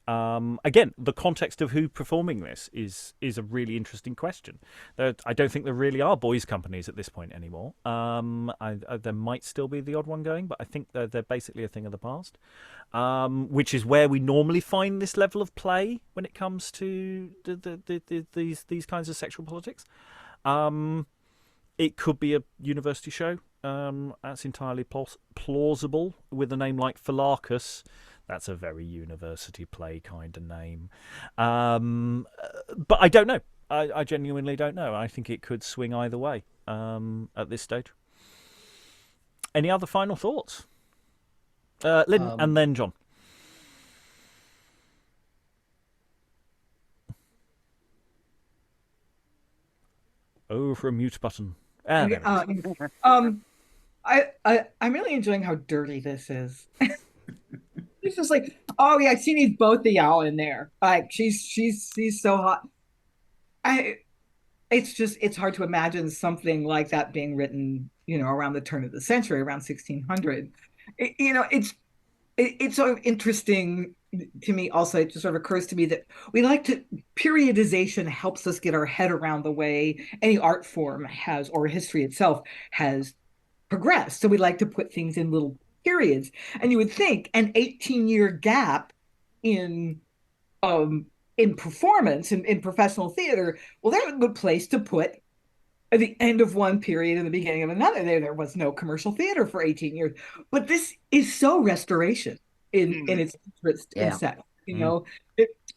Again, the context of who performing this is a really interesting question. I don't think there really are boys' companies at this point anymore. There might still be the odd one going, but I think they're basically a thing of the past, which is where we normally find this level of play when it comes to these kinds of sexual politics. It could be a university show. That's entirely plausible with a name like Philarchus. That's a very university play kind of name. But I don't know. I genuinely don't know. I think it could swing either way at this stage. Any other final thoughts? Lynn and then John. Oh, for a mute button. I'm really enjoying how dirty this is. It's just like, oh yeah, she needs both of y'all in there. Like she's so hot. It's hard to imagine something like that being written, around the turn of the century, around 1600. It's sort of interesting to me. Also, it just sort of occurs to me that periodization helps us get our head around the way any art form has, or history itself has progressed. So we like to put things in little periods, and you would think an 18-year gap in performance in professional theater, well, that's a good place to put at the end of one period and the beginning of another. There was no commercial theater for 18 years, but this is so restoration in its interest in sex,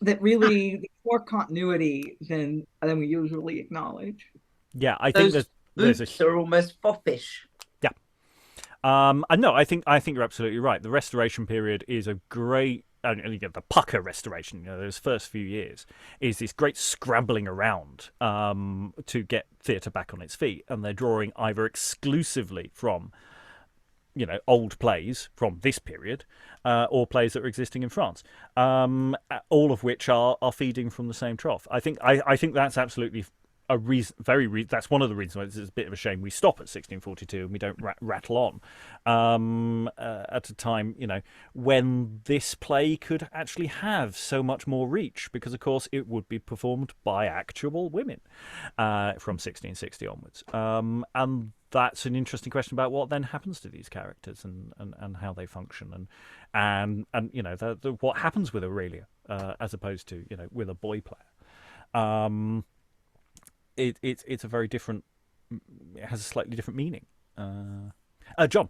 that really more continuity than we usually acknowledge. Yeah, I think those are almost foppish. No, I think you're absolutely right. The restoration period is a great, and you get the pucker restoration. Those first few years is this great scrabbling around to get theatre back on its feet, and they're drawing either exclusively from, old plays from this period, or plays that are existing in France, all of which are feeding from the same trough. I think that's absolutely a reason, that's one of the reasons why it's a bit of a shame we stop at 1642 and we don't rattle on at a time, when this play could actually have so much more reach, because of course it would be performed by actual women from 1660 onwards, and that's an interesting question about what then happens to these characters and how they function and what happens with Aurelia as opposed to with a boy player. It's a very different. It has a slightly different meaning. John.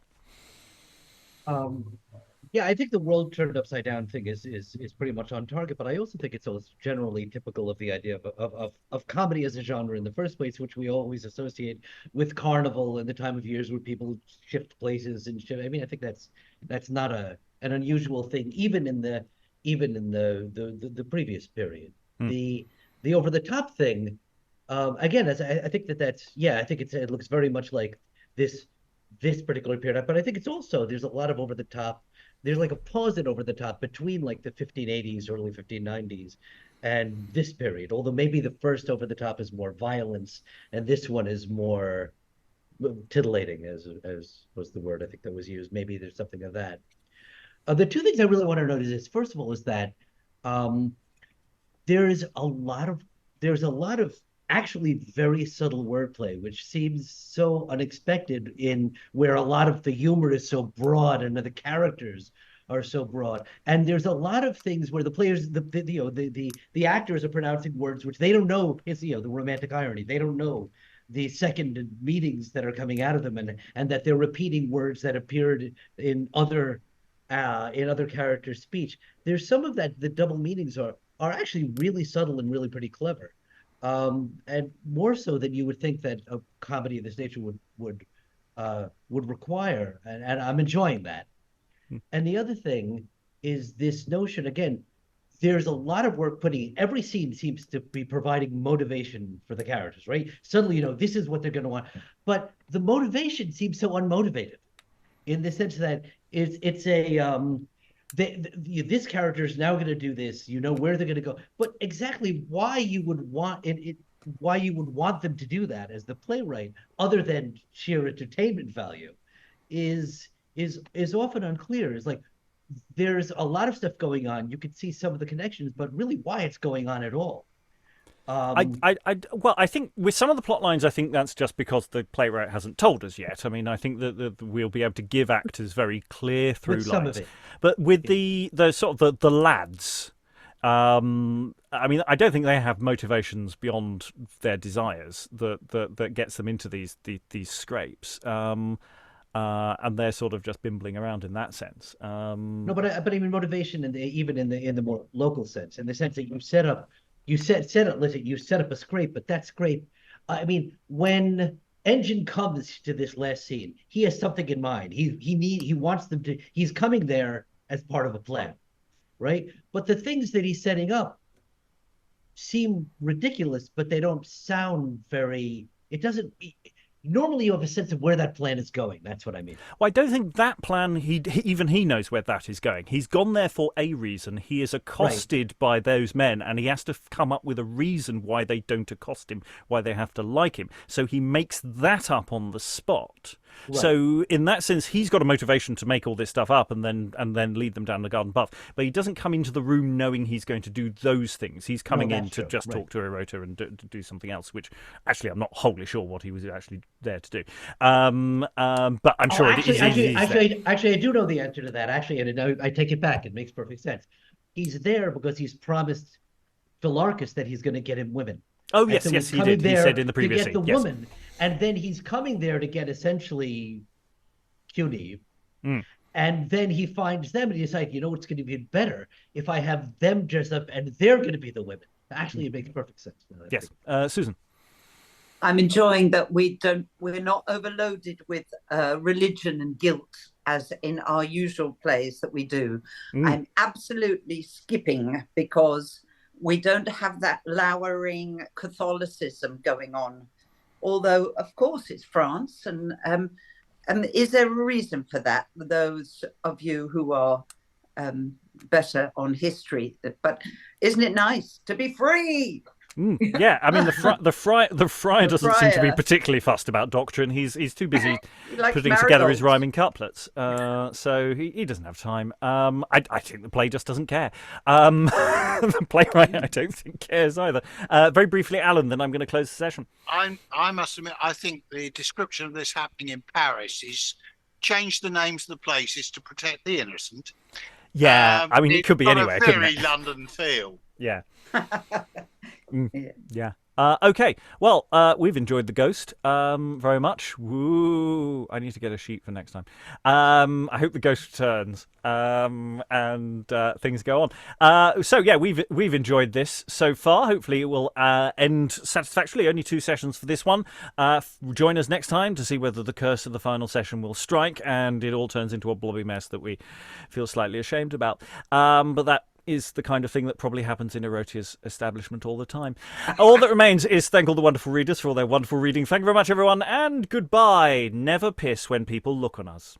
Yeah, I think the world turned upside down thing is pretty much on target, but I also think it's also generally typical of the idea of comedy as a genre in the first place, which we always associate with carnival and the time of years where people shift places and shift. I mean, I think that's not an unusual thing, even in the previous period. The over the top thing. Again, I think I think it looks very much like this particular period, but I think it's also, there's a lot of over the top. There's like a pause in over the top between like the 1580s, early 1590s, and this period. Although maybe the first over the top is more violence, and this one is more titillating, as was the word I think that was used. Maybe there's something of that. The two things I really want to notice is, first of all, is that there's a lot of actually very subtle wordplay, which seems so unexpected in where a lot of the humor is so broad and the characters are so broad. And there's a lot of things where the players, the actors are pronouncing words which they don't know. It's the romantic irony. They don't know the second meanings that are coming out of them, and that they're repeating words that appeared in other characters' speech. There's some of that. The double meanings are actually really subtle and really pretty clever. And more so than you would think that a comedy of this nature would require, and I'm enjoying that. And the other thing is this notion, again, there's a lot of work every scene seems to be providing motivation for the characters, right? Suddenly, this is what they're going to want, but the motivation seems so unmotivated, in the sense that it's a this character is now going to do this, where they're going to go, but exactly why you would want them to do that as the playwright, other than sheer entertainment value, is often unclear. It's like there's a lot of stuff going on. You could see some of the connections, but really why it's going on at all. I think with some of the plot lines, I think that's just because the playwright hasn't told us yet. I mean, I think that we'll be able to give actors very clear through lines. Some of it. But with the sort of the lads, I mean, I don't think they have motivations beyond their desires that gets them into these scrapes. And they're sort of just bimbling around in that sense. No, but I mean motivation, even in the more local sense, in the sense that you set up a scrape, but that scrape, I mean, when Engin comes to this last scene. He has something in mind. He wants them to. He's coming there as part of a plan, right? But the things that he's setting up seem ridiculous, but they don't sound very. It doesn't. Normally, you have a sense of where that plan is going. That's what I mean. Well, I don't think that plan, even he knows where that is going. He's gone there for a reason. He is accosted by those men, and he has to come up with a reason why they don't accost him, why they have to like him. So he makes that up on the spot. Right. So in that sense, he's got a motivation to make all this stuff up and then lead them down the garden path. But he doesn't come into the room knowing he's going to do those things. He's coming in to just talk to Erotia and do something else, which actually I'm not wholly sure what he was actually there to do. But I'm sure actually, I do know the answer to that. Actually, and I take it back. It makes perfect sense. He's there because he's promised Philarchus that he's going to get him women. Oh, yes, so yes, he did. He said in the previous scene. To get the woman, and then he's coming there to get essentially Cuny. And then he finds them and he decides, you know what's going to be better if I have them dress up and they're going to be the women. Actually, it makes perfect sense. Yes. Susan? I'm enjoying that we're not overloaded with religion and guilt as in our usual plays that we do. I'm absolutely skipping because we don't have that lowering Catholicism going on. Although, of course, it's France. And is there a reason for that? For those of you who are better on history. But isn't it nice to be free? Yeah, I mean the friar doesn't seem to be particularly fussed about doctrine. He's too busy putting together his rhyming couplets, so he doesn't have time. I think the play just doesn't care. The playwright I don't think cares either. Very briefly, Alan, then I'm going to close the session. I must admit, I think the description of this happening in Paris is change the names of the places to protect the innocent. Yeah, I mean it could be anywhere. Got a very London feel. Yeah. Yeah. Okay. Well, we've enjoyed The Ghost very much. Woo! I need to get a sheet for next time. I hope The Ghost returns and things go on. So yeah, we've enjoyed this so far. Hopefully, it will end satisfactorily. Only 2 sessions for this one. Join us next time to see whether the curse of the final session will strike and it all turns into a blobby mess that we feel slightly ashamed about. But that is the kind of thing that probably happens in Erotia's establishment all the time. All that remains is thank all the wonderful readers for all their wonderful reading. Thank you very much, everyone, and goodbye. Never piss when people look on us.